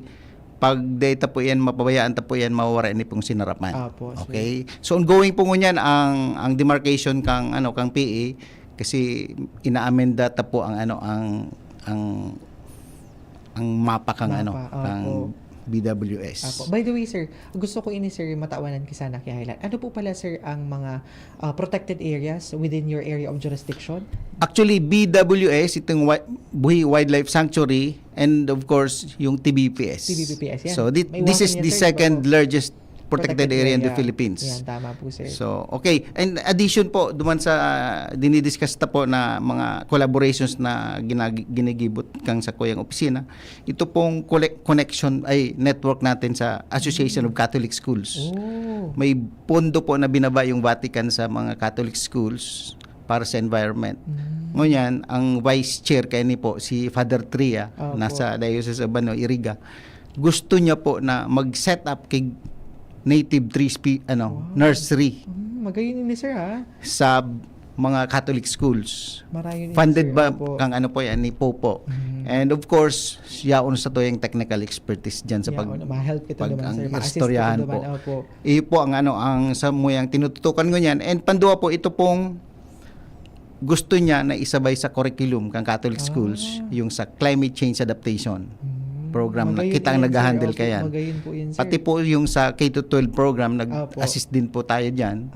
pag data po yan, mapabayaan ta po yan, mawawala ni pong sinarapan. Apo, sir. Okay? So ongoing po ngunyan ang demarcation kang PE kasi ina-amenda ta po ang mapa kang Mapa, kang opo. BWS. Apo. By the way, sir, gusto ko ini, sir, matawanan kisana kay highlight. Ano po pala, sir, ang mga protected areas within your area of jurisdiction? Actually, BWS, itong Buhi Wildlife Sanctuary, and of course, yung TBPS. TBPS, yan. So, May this walk-in is yan, the sir, second diba po? largest protected area in the Philippines. Yan, tama po, sir. So, okay. And addition po, duman sa dinidiscuss ta po na mga collaborations na ginigibot kang sa kuyang opisina, ito pong network natin sa Association of Catholic Schools. Oh. May pondo po na binaba yung Vatican sa mga Catholic schools para sa environment. Ngunyan, ang vice chair kay ni po, si Father Tria, Opo. nasa Diocese of Iriga, gusto niya po na mag-set up kay native trees nursery Magayon ni sir, ha? sa mga Catholic schools. Marayon ni Funded sir, ba opo. kang po yan ni Popo. And of course, yaon sa to yung technical expertise diyan sa ma-help kita naman, sir. Ma-assist istoryahan kita po. naman, opo. Po ang sa muyang tinututukan ko niyan. And pandua po ito pong gusto niya na isabay sa curriculum kang Catholic schools yung sa climate change adaptation program na Magayon kita ang yan, sir. nag-handle Opo, kayan. magayon po yun, sir. Pati po yung sa K-12 program, Opo. nag-assist din po tayo diyan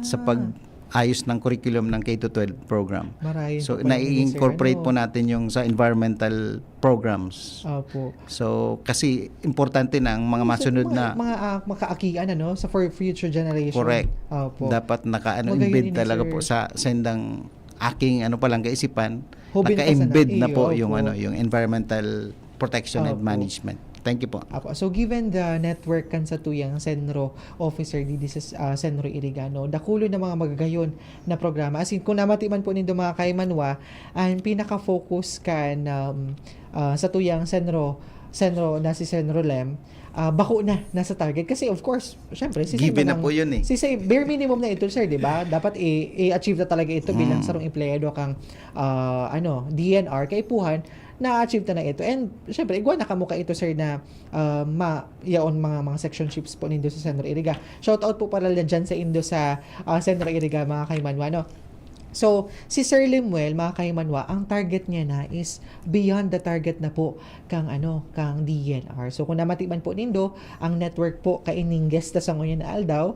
sa pag-ayos ng curriculum ng K-12 program. Marayon So, po pala yun, sir, nai-incorporate po natin yung sa environmental programs. Opo. So, kasi importante na ang mga masunod na mga makaakian sa for future generation. correct. Opo. Dapat Magayon embed yun, talaga sir. po sa sendang aking palang kaisipan, Hubin naka-embed na po opo. yung environmental protection and Opo. management. Thank you po. Apo. So given the network kan sa tuyang Senro officer didi sa Senro Irigano, dakulo na mga magagayon na programa. As in, kung namatiman po nindo mga kaimanwa, ang pinaka-focus kan sa tuyang Senro na si Senro Lem, bako na nasa target kasi of course syempre Given na po yun eh. si bare minimum na ito, sir, di ba? Dapat i-achieve na talaga ito bilang sarong empleyado kang DNR kay puhan na-achieve na ito. And syempre igwa na kamo ka ito, sir, na yaon mga section chiefs po nindo sa Senro Iriga. Shout out po pala dyan sa indo sa Senro Iriga, mga kaimanwa, no? So, si Sir Limuel, mga kaimanwa, ang target niya na is beyond the target na po kang DNR. So, kung namatiman po nindo, ang network po kaining guest sa ngayon na aldaw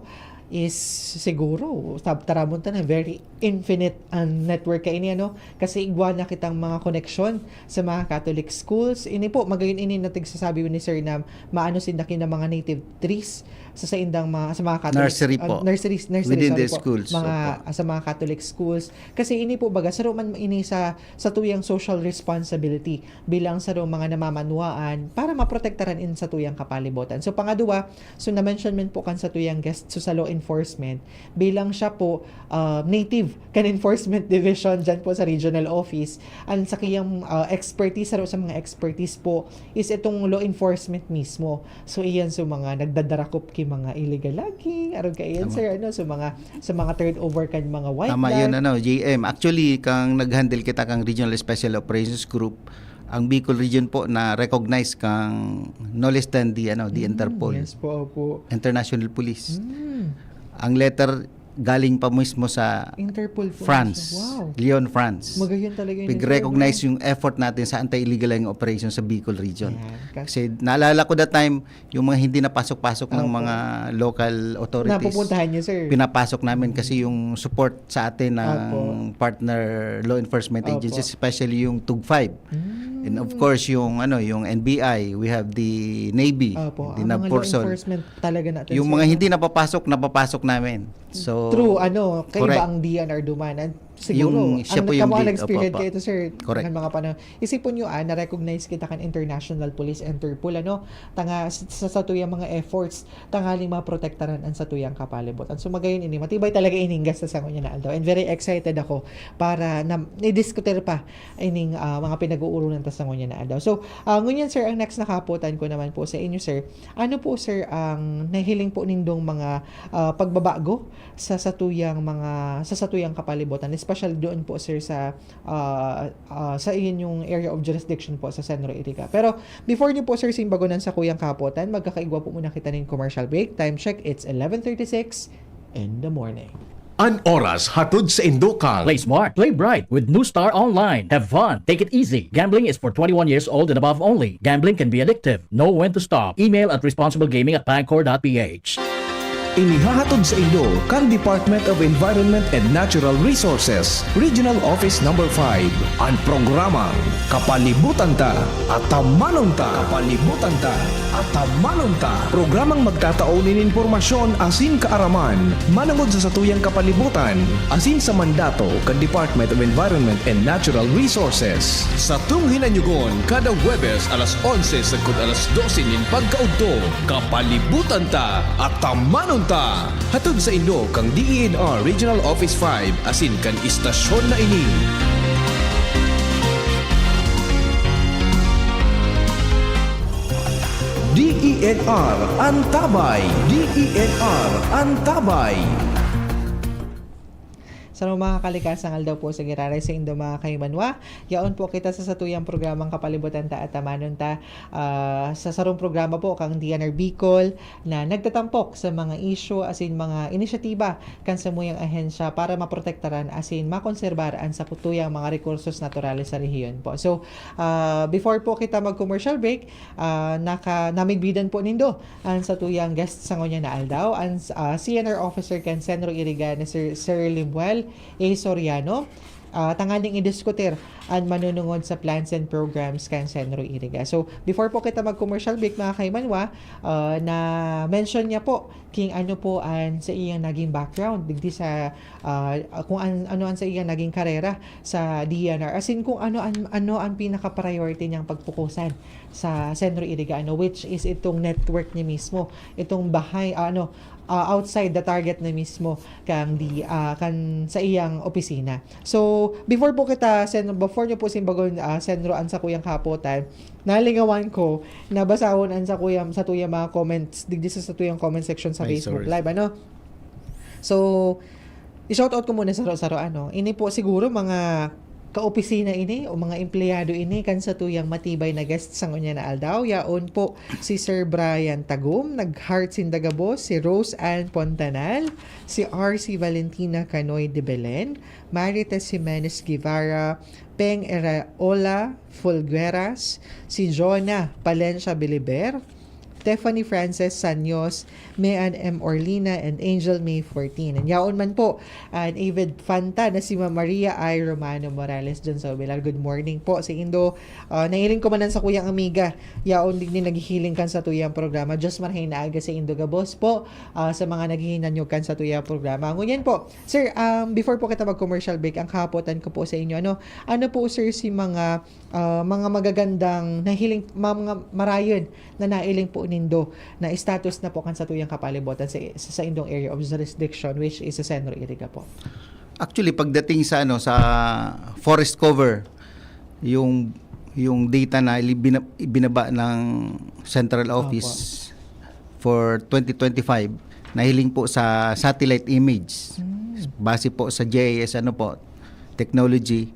is siguro taramon ta na very infinite ang network kaini kasi igwa na kitang mga connection sa mga Catholic schools. Ini po magayon ini natig sasabi ni sir na maano sinda kina mga native trees sa indang sa mga Catholic Nursery po. Nursery Within sorry the po, schools. sa mga Catholic schools kasi ini po baga saro man ini sa tuyang social responsibility bilang saro mga namamanwaan para maprotektaran in sa tuyang kapalibutan. So pangadua, so na-mention men po kan sa tuyang guest sa law enforcement bilang siya po native kan enforcement division dyan po sa regional office. Ang sa kiyang expertise sa mga expertise po is itong law enforcement mismo. So iyan so mga nagdadarakop kay mga illegal logging aron kay iyan, sir, sa mga turnover kan mga wildlife. Tama yun, JM. Actually, kang nag-handle kita kang Regional Special Operations Group, ang Bicol region po na recognize kang no less than the Interpol, Yes po. International Police. Ang letter galing pa mismo sa Interpol po. France, Wow. Lyon, France. Magayon talaga yun. Pag-recognize yung effort natin sa anti-illegal logging operation sa Bicol region. Yan. Kasi naalala ko that time, yung mga hindi napasok-pasok ng mga local authorities. Napupuntahan niyo, sir. Pinapasok namin kasi yung support sa atin ng partner law enforcement agencies, especially yung TUG-5. And of course, yung NBI, we have the Navy, Opo. the Ang mga law NAVPORSOL. enforcement talaga natin. Yung sir. mga hindi napapasok namin. So, True, kaiba correct. ang DNR dumanan. Siguro, Siya po yung lead. experience Opo, kayo ito, sir. correct. Kan mga panahon. Isipon nyo, na-recognize kita kan International Police, Interpol, tanga sa tuyang mga efforts, tangaling maprotektaran ang sa tuyang kapalibutan. So, magayon ini, matibay talaga ining gas sa niya na aldaw. And very excited ako para i-diskutir pa ining mga pinag-uurunan ta sa niya na aldaw. So, ngunyan, sir, ang next nakaputan ko naman po sa inyo, sir. Ano po, sir, ang nahiling po nindong mga pagbabago sa satuyang kapalibutan, especially doon po sir sa inyong area of jurisdiction po sa Centro Iriga. Pero before niyo po sir simbagonan sa Kuyang Kapotan, magkakaigwa po muna kita ng commercial break. Time check, it's 11:36 in the morning. An oras hatod sa Indokang. Play smart, play bright with New Star Online. Have fun, take it easy. Gambling is for 21 years old and above only. Gambling can be addictive. Know when to stop. Email at responsiblegaming@pagcor.ph. Inihahatod sa Indo kang Department of Environment and Natural Resources, Regional Office Number 5, ang programang Kapalibutan Ta at Tamanon Ta. Kapalibutan Ta at Tamanon Ta. Programang magtataunin informasyon asin kaaraman, manangod sa satuyang kapalibutan, asin sa mandato kang Department of Environment and Natural Resources. Sa tunghinanyugon, kada Webes alas 11 sagkod alas 12 nin pagkaudto, Kapalibutan Ta at Tamanon Ta. Hatod sa Indo kang DENR Regional Office 5 asin kan istasyon na ini. DENR Antabay. DENR Antabay. Sa mga kalikasangal daw po sa Giraray sa Indo mga kaimanwa, yaon po kita sa satuyang programang Kapalibutan Ta at Tamanon Ta. Sa sarong programa po kang DNR Bicol na nagtatampok sa mga issue asin mga inisyatiba kan sa muyang ahensya para maprotektaran asin makonserbaran sa putuyang mga rekursos naturales sa rehiyon po. So, before po kita mag-commercial break, namigbidan po nindo ang satuyang guest sa ngonya na aldaw, ang CNR Officer kan Centro Iriga na Sir Limuel A. Soriano, tanganing idiskutir ang manunungod sa plans and programs kan Centro Iriga. So, before po kita mag-commercial break mga kaimanwa, na mention niya po king ano po ang sa iyang naging background digdi sa kung ano ang sa iyang naging karera sa DNR. As in kung ano ang pinaka-priority niyang pagpukusan sa Centro Iriga, which is itong network niya mismo, itong bahay outside the target na mismo kan sa iyang opisina. So before niyo po simbagon Senro an sa Kuyang Kapotan, nalingawan ko nabasahon an sa tuyang mga comments digdi sa tuyang comment section sa Facebook Live So i-shoutout ko muna sa ini po siguro mga kaopisina ini o mga empleyado ini kan sa tuyang matibay na guest sa ngunya na aldaw. Yaon po si Sir Brian Tagum, nag-Hearts in Dagabos, si Rose Ann Pontanal, si RC Valentina Canoy de Belen, Marites Jimenez Guevara, Peng Eraola Fulgueras, si Jonah Palencia Biliber, Stephanie Frances Sanyos, Mean M. Orlina, and Angel May 14. And yaon man po, and Avid Fanta na si Maria I. Romano Morales dyan sa Ubilar. Good morning po sa Indo. Nailing ko manan sa Kuyang Amiga. Yaon din naghihiling kan sa tuyang programa. Diyos marhay na aga sa Indo Gabos po sa mga naghihinanyog kan sa tuyang programa. Ngunyan po, sir, before po kita mag-commercial break, ang kahapotan ko po sa inyo, ano po sir si mga magagandang nahiling, mga marayon na nailing po nindo na status na po kan sa tuyang kapalibutan sa Indong area of jurisdiction, which is sa Centro Iriga po. Actually pagdating sa sa forest cover, yung data na ibinaba ng Central Office for 2025, nahiling po sa satellite image. Base po sa GIS technology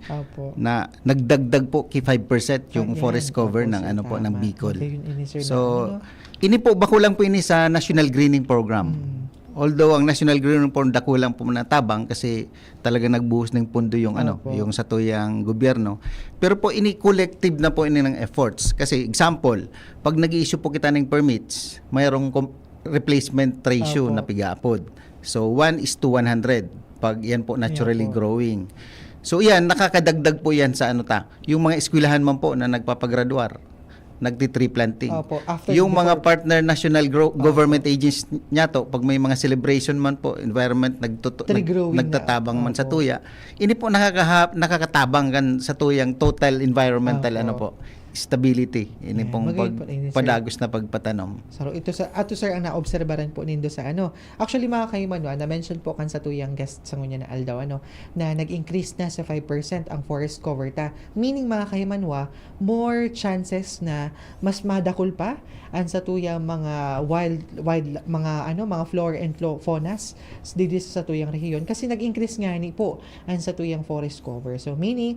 na nagdagdag po 5% yung forest cover ng ng Bicol. So ini po bakulang po ini sa National Greening Program. Although ang National Greening Program dakulang po natabang kasi talaga nagbuhos ng pondo yung yung sa tuyang gobyerno. Pero po ini collective na po ini ng efforts. Kasi example, pag nag-i-issue po kita ng permits, mayroong replacement ratio na pigapod. So 1:100 pag yan po naturally growing. So yan, nakakadagdag po yan sa yung mga eskwelahan man po na nagpapagraduar, nagti-tree planting. Yung mga partner national government agencies niya pag may mga celebration man po, environment, nagtatabang man sa tuya, ini po nakakatabang kan sa tuyang total environmental stability ini Yan, pong magayon po ini, sir. pagpadagos na pagpatanom. So ito sa ato sir ang naobserbaran po nindo sa ano. Actually mga kaimanwa, na mention po kan sa tuyang guest sa ngunya na aldaw ano na nag-increase na sa 5% ang forest cover ta. Meaning mga kaimanwa, more chances na mas madakol pa ang sa tuyang mga wild mga ano mga flora and faunas dito sa tuyang rehiyon kasi nag-increase nga ni po ang sa tuyang forest cover. So meaning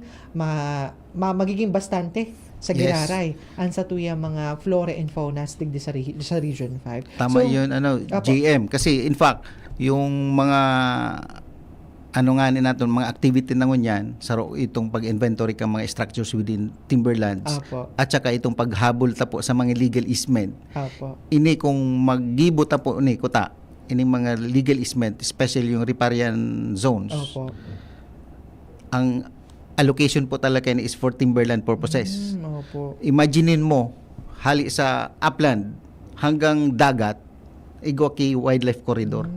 magiging bastante sa Yes. giraray ang sa tuyang mga flora and fauna digdi sa Region 5. Tama So, yun, Apo. JM. Kasi in fact, yung mga natin, mga activity na ngunyan, itong pag-inventory ka mga structures within timberlands, Apo. at saka itong paghabol tapo sa mga legal easement, Apo. ini kung maggibo tapo ni kuta, ini mga legal easement, especially yung riparian zones, Opo. ang allocation po talaga ni is for timberland purposes. Opo. Imaginein mo, hali sa upland hanggang dagat, Iguaki Wildlife Corridor.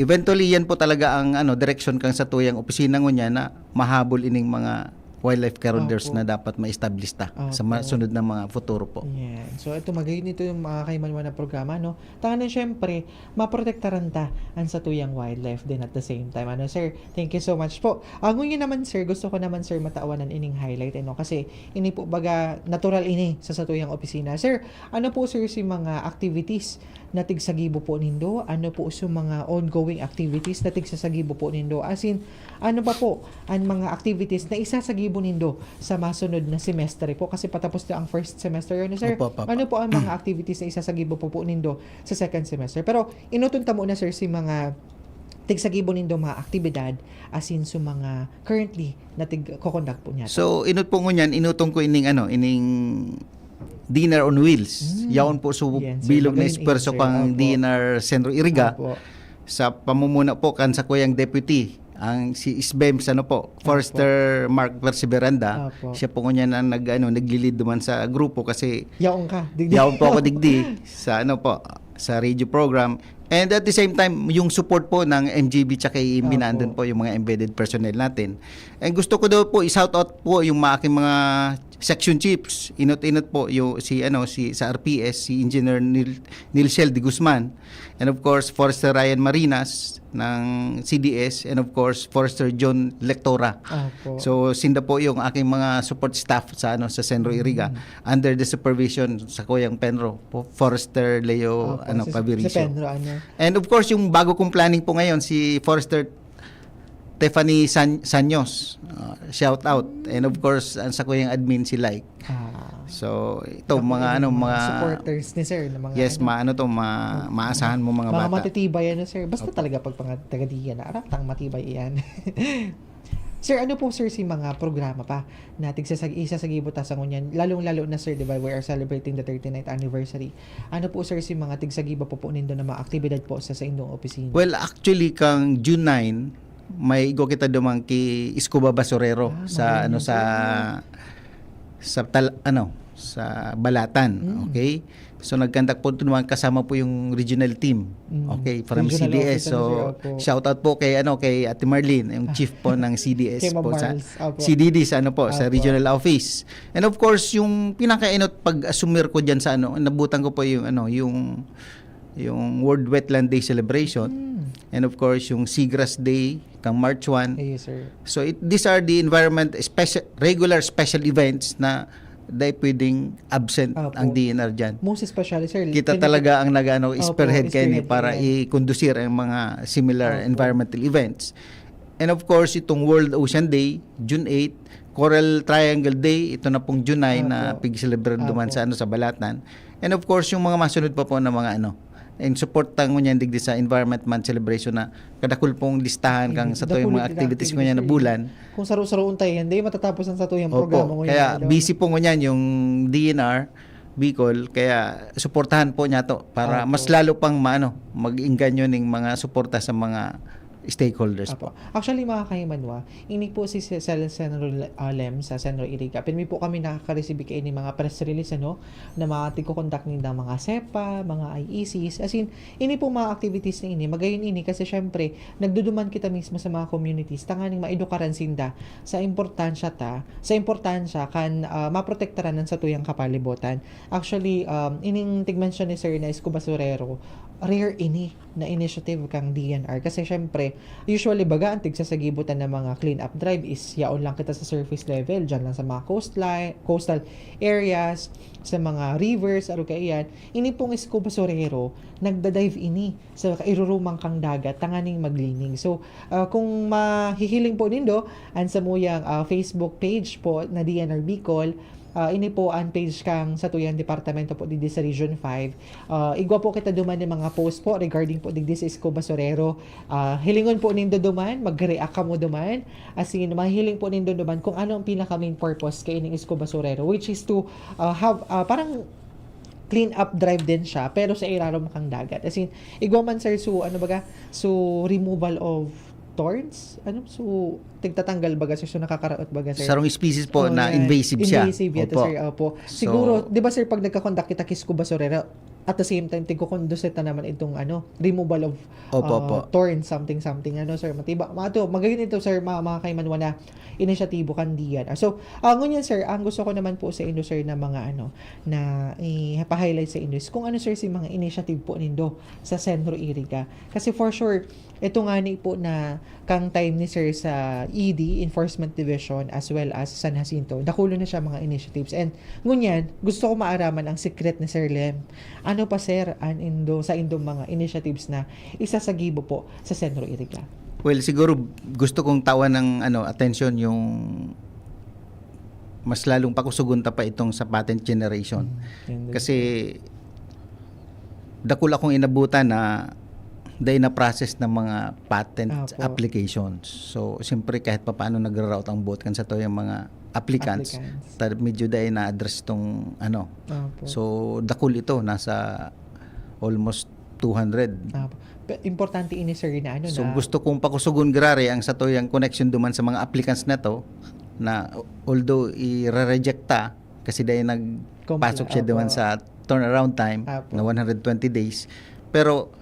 Eventually, yan po talaga ang direction kang sa tuyang opisina niya na mahabol ining mga wildlife corridors Opo. na dapat ma-establish ta sa Opo. sunod na mga futuro po. Yan. So ito magayon ito yung mga kaimanwa na programa no. Tangan syempre maprotektaran ta ang sa tuyang wildlife din at the same time. Ano sir? Thank you so much po. Ang yun naman sir, gusto ko naman sir mataawanan ining highlight ano kasi ini po baga natural ini sa tuyang opisina. Sir, ano po sir si mga activities na tigsagibo po nindo? Ano po sa mga ongoing activities na tigsasagibo po nindo? As in, ano ba po ang mga activities na isasagibo nindo sa masunod na semestre po? Kasi patapos na ang first semester yun, sir. Opo, opo. Ano po ang mga activities na isasagibo po nindo sa second semester? Pero inutunta mo na sir si mga tigsagibo nindo mga aktibidad as in sa mga currently na tig-conduct po niya. So, inut po ngunyan, inutong ko ining dinner on wheels. Yaon po so Yan, sir. bilog na Magaling esperso sir. kang Opo. dinner Sendro Iriga. Opo. Sa pamumuno po kan sa kuyang deputy ang si Isbems Forester Mark Perseveranda. Opo. Siya po niya na naglilid duman sa grupo kasi Yaong ka. Digdi. yaon po ako digdi sa sa radio program. And at the same time, yung support po ng MGB tsaka EMB Opo. nandun po yung mga embedded personnel natin. And gusto ko daw po i-shout out po yung mga aking mga section chiefs. Inot-inot po yung si sa RPS, si Engineer Nilcel de Guzman. And of course, Forester Ryan Marinas ng CDS, and of course Forester John Lectora. Opo. So sinda po yung aking mga support staff sa sa Sendro Iriga under the supervision sa Kuyang Penro, Forester Leo Opo. Si Paviricio. Pedro, And of course yung bago kong planning po ngayon si Forester Stephanie Sanyos. Shout out. And of course ang sa Kuyang admin si Like. So ito mga mga supporters ni sir na mga yes, maasahan mo mga bata. matitibay sir. Basta talaga pag tagadiyan na aratang matibay iyan. Sir, ano po sir si mga programa pa na isasagibot sa ngunyan? Lalong-lalo na sir, di ba, we are celebrating the 39th anniversary. Ano po sir si mga tigsagibo po nindo na mga aktibidad po sa inyong opisina? Well, actually kang June 9 may igo kita dumang ki Escoba Basurero sa magaling sa Balatan, okay? So nagkandak po naman kasama po yung regional team. Okay, from Regional CDS. office, So opo. shout out po kay kay Ate Marlene, yung chief po ng CDS Kay Ma'am po sa Marls, opo. CDD sa sa Opo. regional office. And of course, yung pinakainot pag-assumir ko diyan sa nabutan ko po yung yung World Wetland Day celebration. And of course, yung Seagrass Day kang March 1. Yes sir. So these are the regular special events na dahil pwedeng absent Opo. ang DNR dyan. Most especially sir. Kita talaga ang spearhead kayo spearhead para yan. i-kondusir ang mga similar Opo. environmental events. And of course, itong World Ocean Day, June 8, Coral Triangle Day, ito na pong June 9 na Opo. pig-celebrate duman Opo. sa Balatan. And of course, yung mga masunod pa po na mga and support tango niyan digdi sa Environment Month celebration na kadakul pong listahan kang sa yung mga activities ko niya na bulan. Kung saro-saroon tayo, hindi matatapos ang sa tuyang Opo, programa ko kaya busy po ngunyan yung DNR Bicol, kaya suportahan po niya to para Opo. mas lalo pang mag-inganyo ng mga suporta sa mga stakeholders Apo. po. Actually, mga kaimanwa, ini po si Senro Lem sa Senro Iriga. Pinmi po kami nakaka-receive kayo ng mga press release, na mga tigko-conduct ng mga SEPA, mga IECs. As in, ini po mga activities na ini. Magayon ini kasi syempre, nagduduman kita mismo sa mga communities, tanganing maidukaran sinda sa importansya kan maprotektaran sa tuyang kapalibutan. Actually, ining tig-mention ni Sir na Isko Basurero, rare ini na initiative kang DNR kasi syempre usually baga ang tigsasagibutan ng mga clean up drive is yaon lang kita sa surface level dyan lang sa mga coastal areas, sa mga rivers aro kaiyan. Ini pong Isko Basurero nagda-dive ini sa kairurumang kang dagat tanganing maglining. So kung mahihiling po nindo an sa muyang Facebook page po na DNR Bicol, ini po ang page kang sa tuyang departamento po digdi sa Region 5. Igwa po kita duman ng mga post po regarding po digdi sa Isko Basurero. Hilingon po nindo duman, mag-react ka mo duman. As in, mahiling po nindo duman kung ano ang pinaka main purpose kay ining Isko Basurero, which is to have parang clean up drive din siya pero sa ilalim kang dagat. As in, igwa man sir removal of thorns, tigtatanggal baga sir, nakakaraot baga sir. Sarong species po na yan. invasive siya. Invasive yan, Opo. sir. Opo. Siguro, di ba sir, pag nagkakondak kita Isko Basurero, at the same time, tigkukondusita naman itong removal of Opo. thorns, something, sir. Matiba. Magayon ito, sir, mga kaimanwa na inisyatibo kan diyan. So, ngunyan, sir, ang gusto ko naman po sa inyo, sir, na mga na ipa-highlight sa inyo is kung ano, sir, si mga initiative po nindo sa Senro Iriga. Kasi for sure, ito nga ni po na kang time ni sir sa ED, Enforcement Division, as well as San Jacinto. Dakulo na siya mga initiatives. And ngunyan, gusto ko maaraman ang secret ni Sir Lem. Ano pa sir, sa indong mga initiatives na isasagibo po sa Senro Iriga? Well, siguro gusto kong tawan ng attention yung mas lalong pakusugunta pa itong sa patent generation. Kasi dakul akong inabutan na dahil na process ng mga patent applications. So, siyempre kahit pa paano nagra-route ang boat kan sa to yung mga applicants. Medyo dahil na-address itong So, dakul ito. Nasa almost 200. Importante ini sir na So, gusto kong pakusugun grare ang sa to yung connection duman sa mga applicants na to na although i-rejecta kasi dahil nagpasok siya duman sa turnaround time na 120 days. Pero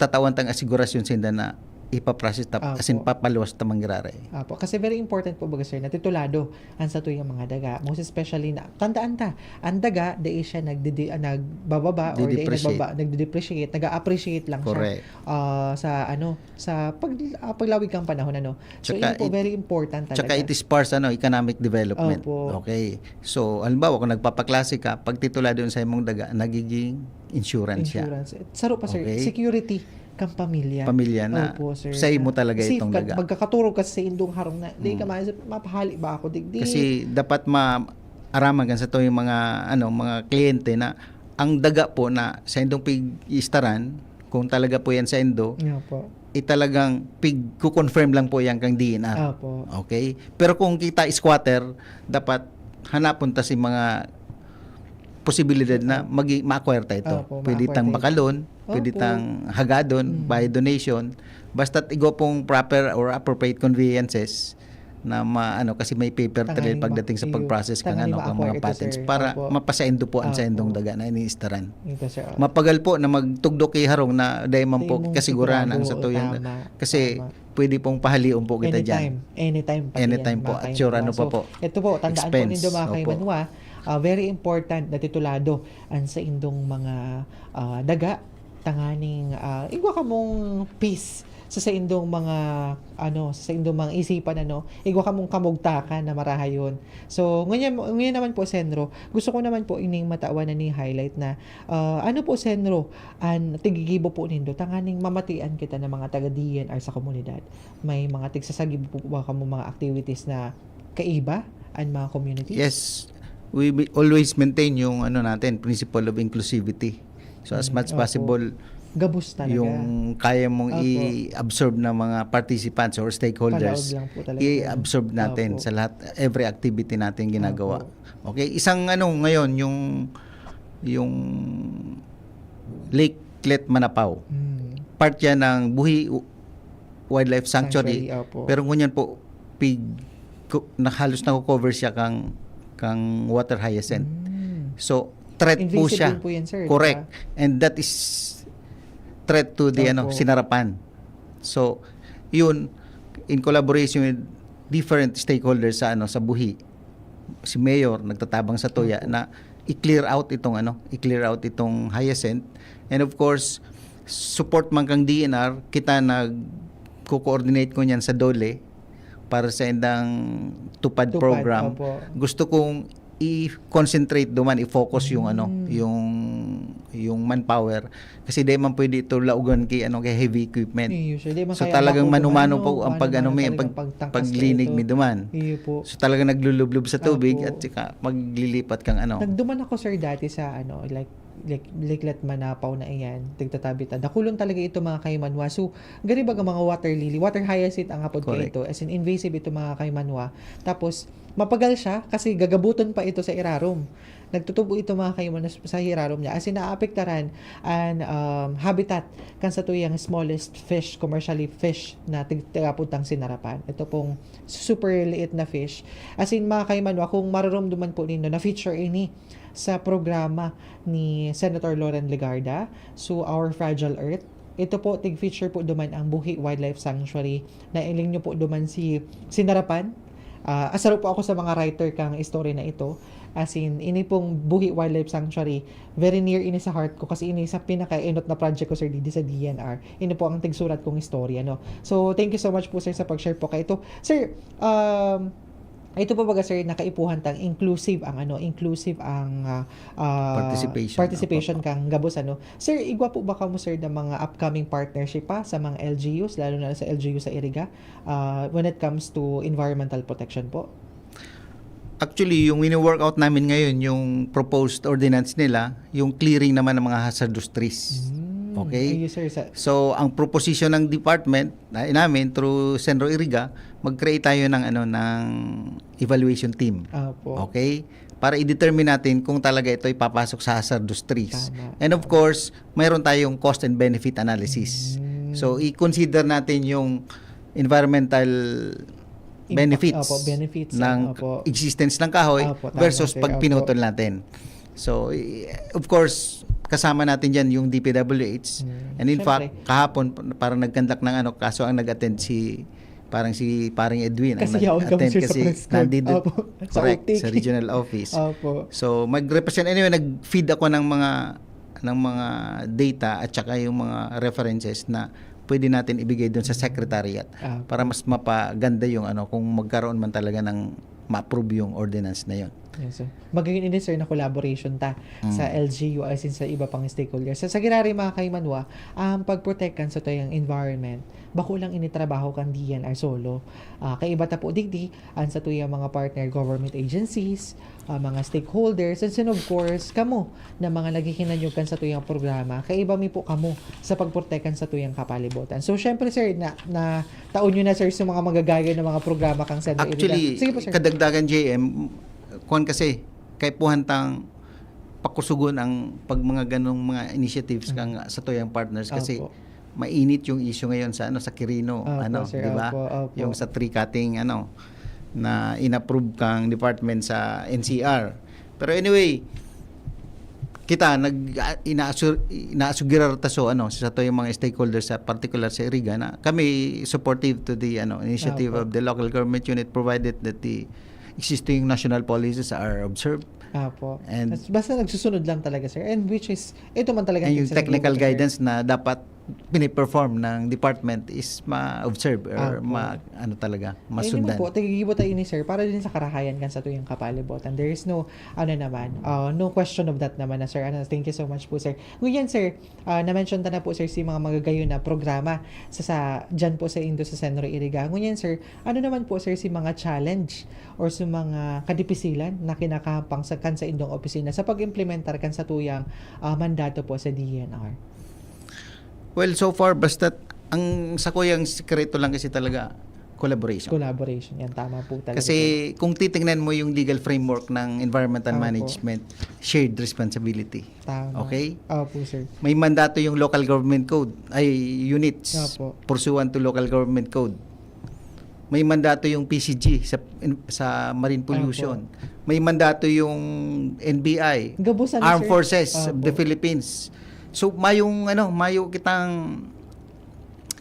tatawan tang asigurasyon sinda na ipaprocess asin papaluwas ta mangrare. Apo, kasi very important po baga sir na titulado ang sa tuyang mga daga. Most especially na tandaan ta, ang daga dai siya nagbababa or dai nagde-depreciate, nag-appreciate lang Correct. siya sa paglawig kang panahon So Tsaka ito po very important talaga. Tsaka it is part economic development. Opo. Okay. So, halimbawa kung nagpapaklase ka, pag titulado yun sa imong daga, nagiging insurance siya. Saro pa sir, Okay. security kang pamilya. Pamilya na Opo, sir. sa imo talaga Safe itong ka, daga. magkakaturo ka sa indong harong na di ka mapahali ba ako digdi. Kasi dapat maaraman kan sa to yung mga kliyente na ang daga po na sa indong pig-istaran, kung talaga po yan sa indo, Opo. talagang ku-confirm lang po yan kang DNR. Opo. Okay? Pero kung kita squatter, dapat hanapon ta si mga posibilidad na ma-acquire ta ito. Opo, Pwede ma-acquire tang tayo. bakalon, pwede Opo. tang hagadon, by donation. Basta't igo pong proper or appropriate conveyances na kasi may paper trail pagdating sa pag-process kang tanganing kang ma-acquire mga ito, patents sir. para Opo. mapasaindo po ang Opo. sa indong daga na iniistaran. Ito sir. Mapagal po na magtugdo kay harong na dahil man po Dahil mong kasiguran ang sa sigurado, tuyang tama, kasi tama. pwede pong pahalion po kita dyan. Anytime pati Anytime yan, po. mga At sure, kaimanwa. pa po. Ito po, tandaan po Expense. nindo mga Opo. kaimanwa, very important na titulado ang sa indong mga daga, tanganing, igwa ka mong peace sa indong mga sa indong mga isipan igwa ka mong kamugtakan na marahayon. So ngayon naman po Senro, gusto ko naman po ining matawanan ni highlight na po Senro an tigigibo po nindo tanganing mamatian kita ng mga taga DNR sa komunidad. May mga tigsasagibo po ba kamo mga activities na kaiba ang mga communities? Yes, we always maintain yung natin, principle of inclusivity. So as much Opo. possible Gabus talaga. yung kaya mong Opo. i-absorb ng mga participants or stakeholders, Palaog lang po talaga. i-absorb natin Opo. sa lahat, every activity natin ginagawa. Okay, isang ngayon yung Lake Manapao. Part yan ng Wildlife Sanctuary. Opo. Pero ngunyan po halos na-cover siya kang water hyacinth. So threat po Invasive siya. din po yan, sir, Correct. diba? And that is threat to the Opo. Sinarapan. So yun, in collaboration with different stakeholders sa sa Buhi, si Mayor nagtatabang sa Tuya na i-clear out itong hyacinth. And of course, support man kang DNR, kita nag-coordinate ko niyan sa DOLE para sa indang tupad program. Opo. Gusto kong i-concentrate duman, i-focus yung yung manpower kasi di man pwede ito laugan kay heavy equipment. Usually, So talagang manumano po ang paglinig mi ito. duman. Iyo po. So talagang naglulublob sa tubig Opo. at saka maglilipat kang Nagduman ako, sir, dati sa Liklet Manapaw na iyan, tigtatabi ta. Dakulon talaga ito mga kaimanwa. So, gani ba mga water lily, water hyacinth ang hapon ko Correct. ito. As in, invasive ito mga kaimanwa. Tapos, mapagal siya kasi gagabuton pa ito sa irarom. Nagtutubo ito mga kaimanwa sa irarom niya. As in, naapektaran ang habitat kan sa tuyang smallest fish, commercially fish na tigaputang Sinarapan. Ito pong super liit na fish. As in, mga kaimanwa, kung marurumduman po ninyo na feature ini sa programa ni Senator Loren Legarda, So Our Fragile Earth. Ito po, tig-feature po duman ang Buhi Wildlife Sanctuary. Nailing nyo po duman si Sinarapan. Asaro po ako sa mga writer kang story na ito. As in, ini pong Buhi Wildlife Sanctuary, very near ini sa heart ko kasi ini sa pinaka-enot na project ko, sir, dito sa DNR. Ini po ang tigsurat kong istorya, no? So, thank you so much po, sir, sa pag-share po kayo ito. Sir, ito po baga, sir, nakaipuhan tang inclusive ang participation kang gabos Sir, igwa po ba kamo, sir, ng mga upcoming partnership pa sa mga LGUs, lalo na sa LGU sa Iriga, when it comes to environmental protection po? Actually, yung wini-workout namin ngayon, yung proposed ordinance nila, yung clearing naman ng mga hazardous trees. Okay? Ayun, sir, So, ang proposition ng department namin through Senro Iriga, mag-create tayo ng ng evaluation team. po. Okay? Para i-determine natin kung talaga ito ipapasok sa hazardous trees. Tama. And of course, mayroon tayong cost and benefit analysis. So, i-consider natin yung environmental benefits, benefits ng opo. existence ng kahoy Opo, tama, versus sir. pag Opo. pinutol natin. So, of course, kasama natin dyan yung DPWH. And in Siyempre. fact, kahapon parang nagkandak ng kaso ang nag-attend si paring Edwin ang Kasi yaon kami, nag-attend sir, sa kasi press con. nandito Opo. Sa correct UTIC. sa regional office. Opo. So mag-represent anyway, nag-feed ako ng mga data at saka yung mga references na pwede natin ibigay doon sa secretariat para mas mapaganda yung kung magkaroon man talaga ng ma-approve yung ordinance na yon. Yes, sir. Magiging din, sir, na collaboration sa LGU as in sa iba pang stakeholders. Sa girari mga kaimanwa, ang pagprotekkan sa tayong environment, bako lang initrabaho kang DNR solo. Kaiba ta po digdi, ang sa tuyang mga partner government agencies, mga stakeholders, and of course, kamo na mga naghihinanyog kan sa tuyang programa, kaiba mi po kamo sa pagprotekkan sa tuyang kapalibutan. So, syempre, sir, na taon nyo na, sir, sa mga magagaya ng mga programa kang Senro Iriga. Actually, Sige po, sir. kadagdagan JM, kuan kasi kay puhantang pakusugon ang pag mga ganong mga initiatives kang sa tuyang partners kasi Opo. mainit yung issue ngayon sa sa Quirino, Opo, sir. di ba? Opo. Yung sa tree cutting na inapprove kang department sa NCR. Pero anyway, kita inaasugirar taso sa to yung mga stakeholders sa particular sa Iriga na kami supportive to the initiative Opo. of the local government unit provided that the existing national policies are observed. Apo. And- Basta nagsusunod lang talaga, sir. And which is, ito man talaga. And yung sa technical nagluto, sir. guidance na dapat piniperform ng department is ma-observe or Ayun masundan. naman po, tigigibot tayo ni sir para din sa karahayan kan sa tuyang kapalibutan. There is no, no question of that naman na sir. Thank you so much po, sir. Ngayon, sir, na-mention ta na po, sir, si mga magagayon na programa dyan po sa Indo sa Senro Iriga. Ngayon, sir, ano naman po, sir, si mga challenge or si mga kadipisilan na kinakahampang sa Indong opisina sa pag-implementar kan sa tuyang mandato po sa DNR? Well, so far, basta ang sa kuyang sikreto lang kasi talaga collaboration. Yan, tama po talaga. Kasi kung titingnan mo yung legal framework ng environmental Opo. management, shared responsibility. tama. Okay? Opo, sir. May mandato yung local government code, ay units Opo. pursuant to local government code. May mandato yung PCG sa marine pollution. May mandato yung NBI, Gabusan na, Armed sir. Forces of Opo. the Philippines. So mayo kitang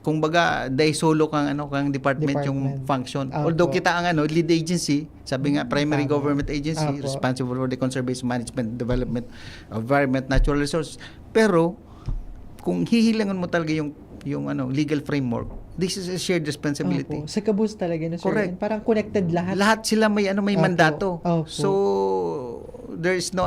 kung baga dahil solo kang department yung Department. function. Opo. Although kita ang lead agency, sabi nga primary Tama. government agency Opo. responsible for the conservation, management, development of environment, natural resources. Pero kung hihilangan mo talaga yung legal framework, this is a shared responsibility. Opo. Sa kabus talaga, no, sir. Correct. And parang connected lahat. Lahat sila may Opo. mandato. Opo. So there's no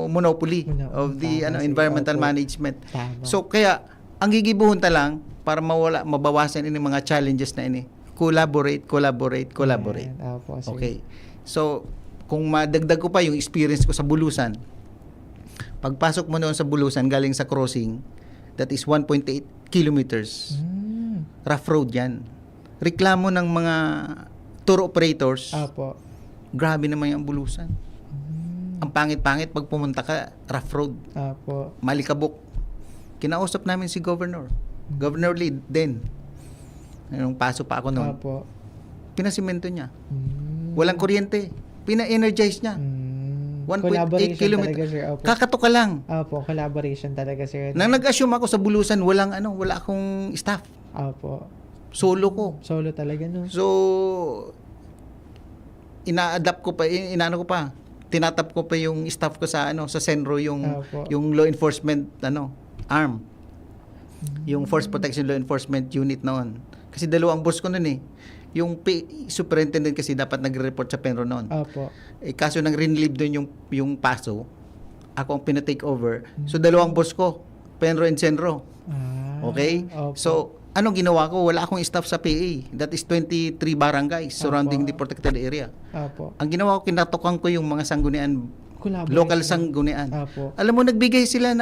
monopoly of the Tama, sir. Environmental Opo. management. Tama. So kaya ang gigibuhunta lang para mabawasan ini mga challenges na ini. Collaborate. Ayan. Opo, sir. Okay. So kung madagdag ko pa yung experience ko sa Bulusan. Pagpasok mo noon sa Bulusan galing sa crossing, that is 1.8 kilometers. Rough road 'yan. Reklamo ng mga tour operators. Opo. Grabe naman yung Bulusan. Ang pangit-pangit pag pumunta ka, rough road, Opo. malikabok. Kinausap namin si Governor. Governor Lee din. Nung paso pa ako noon. Opo. Pinasimento niya. Mm. Walang kuryente. Pina-energize niya. 1.8 Collaboration kilometer. talaga, sir. Opo. Kakato ka lang. Opo, collaboration talaga, sir. Nang nag-assume ako sa Bulusan, wala akong staff. Opo. Solo ko. Solo talaga, no? So, ina-adapt ko pa, tinatap ko pa yung staff ko sa Senro, Opo. yung law enforcement arm. Yung Force Protection Law Enforcement Unit noon. Kasi dalawang boss ko noon eh. Yung superintendent kasi dapat nagre-report sa Penro noon. Opo. Kaso nang relieve doon yung paso, ako ang pina-take over. So dalawang boss ko, Penro and Senro. Okay? Opo. So anong ginawa ko? Wala akong staff sa PA. That is 23 barangays surrounding Opo. the protected area. Opo. Ang ginawa ko, kinatokan ko yung mga sanggunian, Collaboration. local sanggunian. Opo. Alam mo, nagbigay sila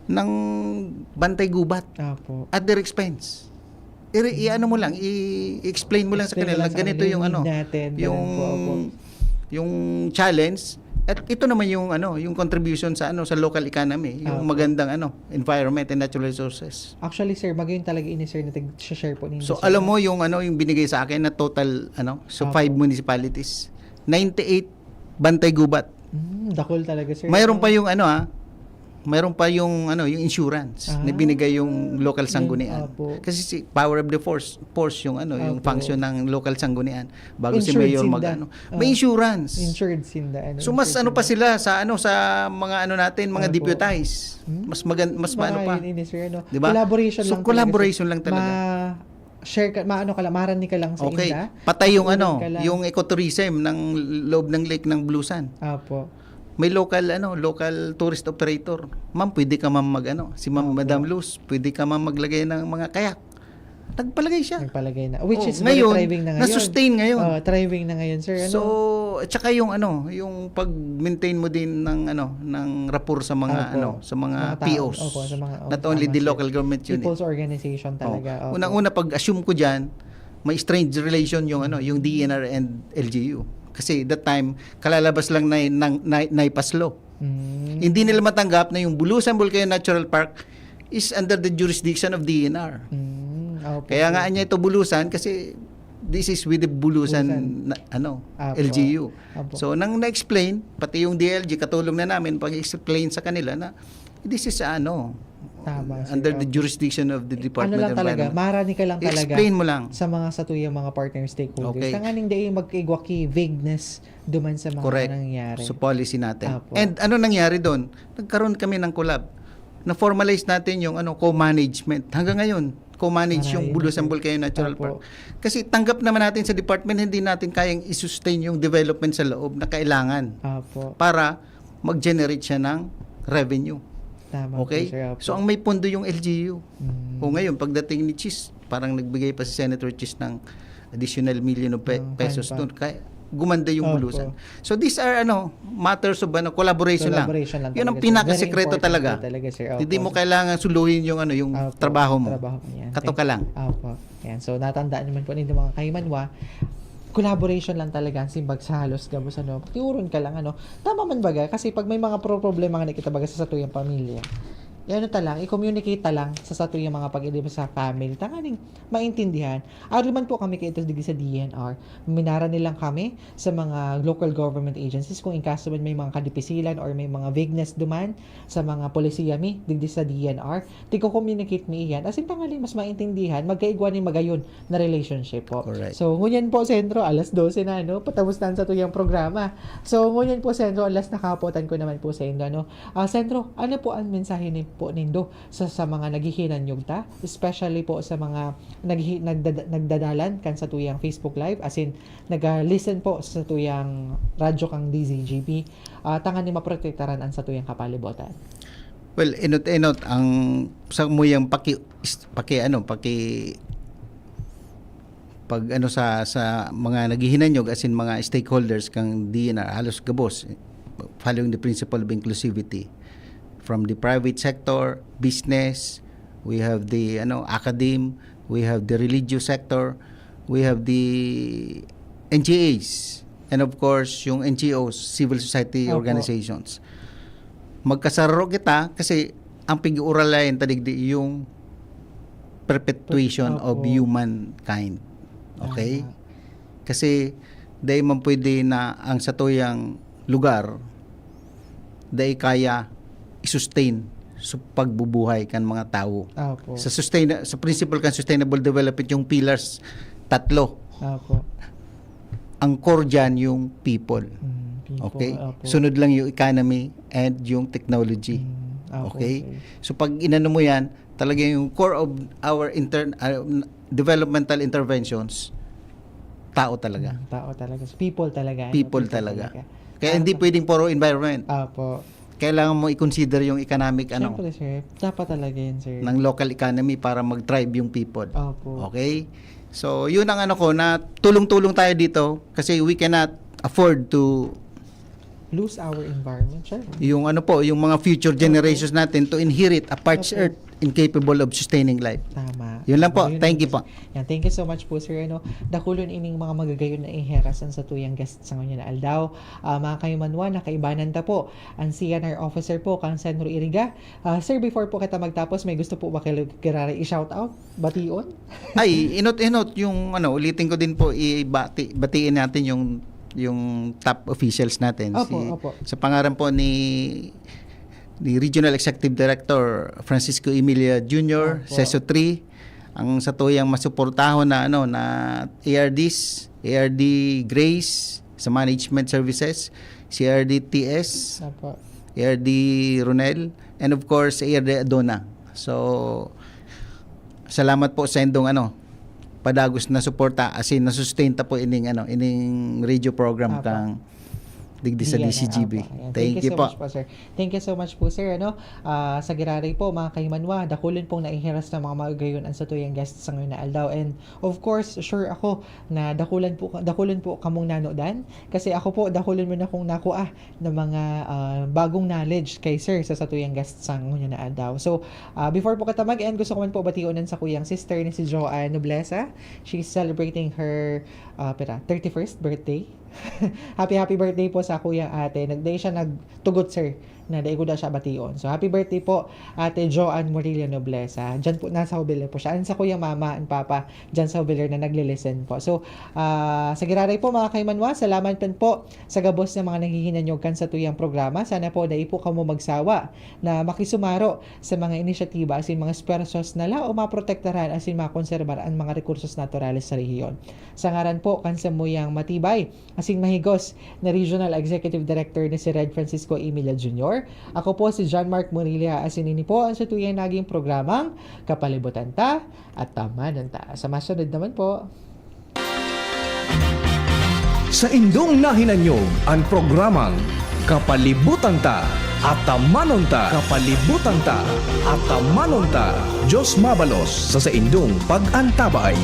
ng bantay gubat Opo. at their expense. I-explain mo lang sa Explain kanila, lang sa ganito kanila yung yung need natin, yung ganun po, yung challenge. At ito naman yung yung contribution sa sa local economy, yung Opo. magandang environment and natural resources. Actually, sir, magayon talaga ini, sir, na share po ninyo. So sir. alam mo yung yung binigay sa akin na total so Opo. 5 municipalities, 98 bantay gubat. Dakol talaga, sir. Mayroon pa yung mayroon pa yung yung insurance na binigay yung local sanggunian. Opo. Kasi si power of the force yung yung Opo. function ng local sanggunian bago si Insured mayor sinda. may insurance. Insured sinda. So mas pa sila sa sa mga natin mga Opo. deputized. Mas maano pa. Ini, sir, Diba? Collaboration So, lang collaboration talaga, lang talaga. share ka, marani ka lang sa Okay. inda. Patay yung Tulong ka lang. yung ecotourism ng loob ng lake ng Bulusan. Opo. May local tourist operator. Ma'am, pwede ka si Ma'am Madam Luz, pwede ka maglagay ng mga kayak. Nagpalagay siya. Nagpalagay na. Which is ngayon, very thriving na ngayon. na-sustain ngayon. Thriving na ngayon, sir. So, at saka yung yung pag-maintain mo din ng rapport sa mga Opo. sa mga Mga tao. POs. Opo, sa mga- Not tama, only the sir. local government unit. People's organization talaga. Opo. Unang-una pag-assume ko diyan, may strange relation yung yung DNR and LGU. Kasi that time kalalabas lang na ipaslo. Hindi nila matanggap na yung Bulusan Volcano Natural Park is under the jurisdiction of DNR. Opo, Kaya sir. nga niya ito Bulusan kasi this is with the Bulusan Opo. LGU. Opo. So nang na-explain pati yung DLG katulong na namin pag-explain sa kanila na this is Tama, sir. under the Opo. jurisdiction of the Ano Department lang of talaga, Environment. marani ka lang talaga Explain mo lang. sa mga satuyang mga partner stakeholders. Okay. Tanganing day magkaigwaki vagueness duman sa mga Correct. nangyayari. So policy natin. Apo. And ano nangyari doon? Nagkaroon kami ng collab. Na-formalize natin yung co-management. Hanggang ngayon, co-manage yung Marami, Bulusan sir. Volcano Natural Apo. Park. Kasi tanggap naman natin sa department, hindi natin kayang i-sustain yung development sa loob na kailangan Apo. para mag-generate siya ng revenue. Tama Okay? po, sir. Apo. So ang may pondo yung LGU. Mm. O ngayon, pagdating ni Chis, parang nagbigay pa si Senator Chis ng additional million of pesos fund pa. doon. Kaya gumanda yung Opo. bulusan. So these are matters of collaboration lang. Collaboration lang Yun ang talaga, sir. pinakasekreto Very important talaga. po talaga, sir. Opo. Hindi mo kailangan suluhin yung yung Opo, trabaho mo. trabaho mo yan. Kato ka lang. Opo. Yan. So, natandaan naman po ninyo mga kaimanwa, collaboration lang talaga ang simbag sa halos gabos tiuron ka lang tama man baga kasi pag may mga problema nga nakita baga sa satuyang pamilya i-communicate ta lang sa satuyang mga pag-idip sa family tanganing maintindihan man po kami kayo digdi sa DNR minara nilang kami sa mga local government agencies kung in kaso man may mga kadipisilan or may mga vagueness duman sa mga polisiya mi digdi sa DNR di ko communicate mi iyan as in tangaling mas maintindihan magkaigwa ni magayon na relationship po. Correct. So ngunyan po sentro alas 12 na patapos na sa tuyang programa. So ngunyan po sentro alas nakapotan ko naman po sa inyo sentro ano po ang mensahe ni po nindo sa mga naghihinanyog ta especially po sa mga nagdadalan kan sa tuyang Facebook live as in nag-listen po sa tuyang radyo kang DZGB tangan ni maprotektaran ang sa tuyang kapalibutan. Well, enot ang sa muyang pag sa mga naghihinanyog as in mga stakeholders kang DNR halos gabos following the principle of inclusivity from the private sector, business, we have the academe, we have the religious sector, we have the NGOs, and of course yung NGOs, civil society Opo. organizations. Magkasaro kita kasi ang pag-uuralayan tadigdi yung perpetuation of Opo. humankind. Okay? Tama. Kasi dahil man pwede na ang satuyang lugar dahil kaya i-sustain sa pagbubuhay kan mga tao. Opo. Sa principle kan sustainable development yung pillars tatlo. Opo. Ang core dyan yung people. People, Okay? opo. Sunod lang yung economy and yung technology. Opo, Okay? sir. So pag inano mo yan, talaga yung core of our developmental interventions, tao talaga. Tao talaga. People talaga. People talaga. Kaya hindi pwedeng puro environment. Opo. Kailangan mo i-consider yung economic Siyempre, sir. Dapat talaga yun, sir. ng local economy para mag-thrive yung people. Opo. Okay? So, yun ang ko na tulong-tulong tayo dito kasi we cannot afford to Lose our environment, sir. yung yung mga future generations natin to inherit a parched Okay. earth incapable of sustaining life. Tama. Yun lang po. Yun Thank you lang, po. Yan, thank you so much po, sir. Dakulon ining mga magagayon na iherasan sa tuyang guest sa ngayon na aldaw. Mga kayumanwa, nakaibanan ta po. Ang CNR officer po, kang Senro Iriga. Sir, before po kita magtapos, may gusto po ba kirari i-shout out? Bation? Ay, inot yung ulitin ko din po batiin natin yung top officials natin. Opo, opo. Sa pangalan po ni Regional Executive Director Francisco Emilia Jr., Opo. Seso 3, ang satuyang masuportaho na na ARD Grace sa Management Services, CRDTS, Opo. ARD Ronel, and of course ARD Adona. So salamat po sa indong padagos na suporta as in na-sustain ta po ining radio program Apo. kang digdi sa Diyan, DCGB. apo. Ayan. Thank you so po. much po, sir. Thank you so much po, sir. Sa Giraray po, mga kaimanwa, dakulin pong naihiras na mga magayon ang sa tuyang guests sa ngayon na aldaw. And of course, sure ako na dakulan po kamong nanodan. Kasi ako po, dakulan mo na kong nakuha ng mga bagong knowledge kay sir sa tuyang guests sa ngayon na aldaw. So, before po kita mag-end, gusto ko man po batiunan sa kuyang sister ni si Joanne Noblesa. She's celebrating her 31st birthday. Happy birthday po sa kuyang ate. Nagday siya nagtugot, sir, na dai ko da siya bation. So happy birthday po Ate Joanne Morilla Noblesa. Diyan po nasa Hobeler po siya. An sa kuyang mama and papa diyan sa Hobeler na nagle-listen po. So sa Giraray po mga kaimanwa, salamat po sa gabos ng mga nanghihinanyog sa tuyang programa. Sana po dai po kamo magsawa na makisumaro sa mga inisyatiba asin mga espersos na lao maprotektaran asin makonserbar ang mga rekursos naturales sa rehiyon. Sa ngaran po kansa muyang matibay asin mahigos na Regional Executive Director ni si Red Francisco Emilia Jr. Ako po si John Mark Morilla asinini po ang sa tuyang naging programang Kapalibutan Ta at Tamanan Ta. Sa masunod naman po. Sa indong nahinanyog ang programang Kapalibutan Ta at Tamanon Ta. Kapalibutan Ta at Tamanon Ta. Diyos mabalos sa indong pag-antabay.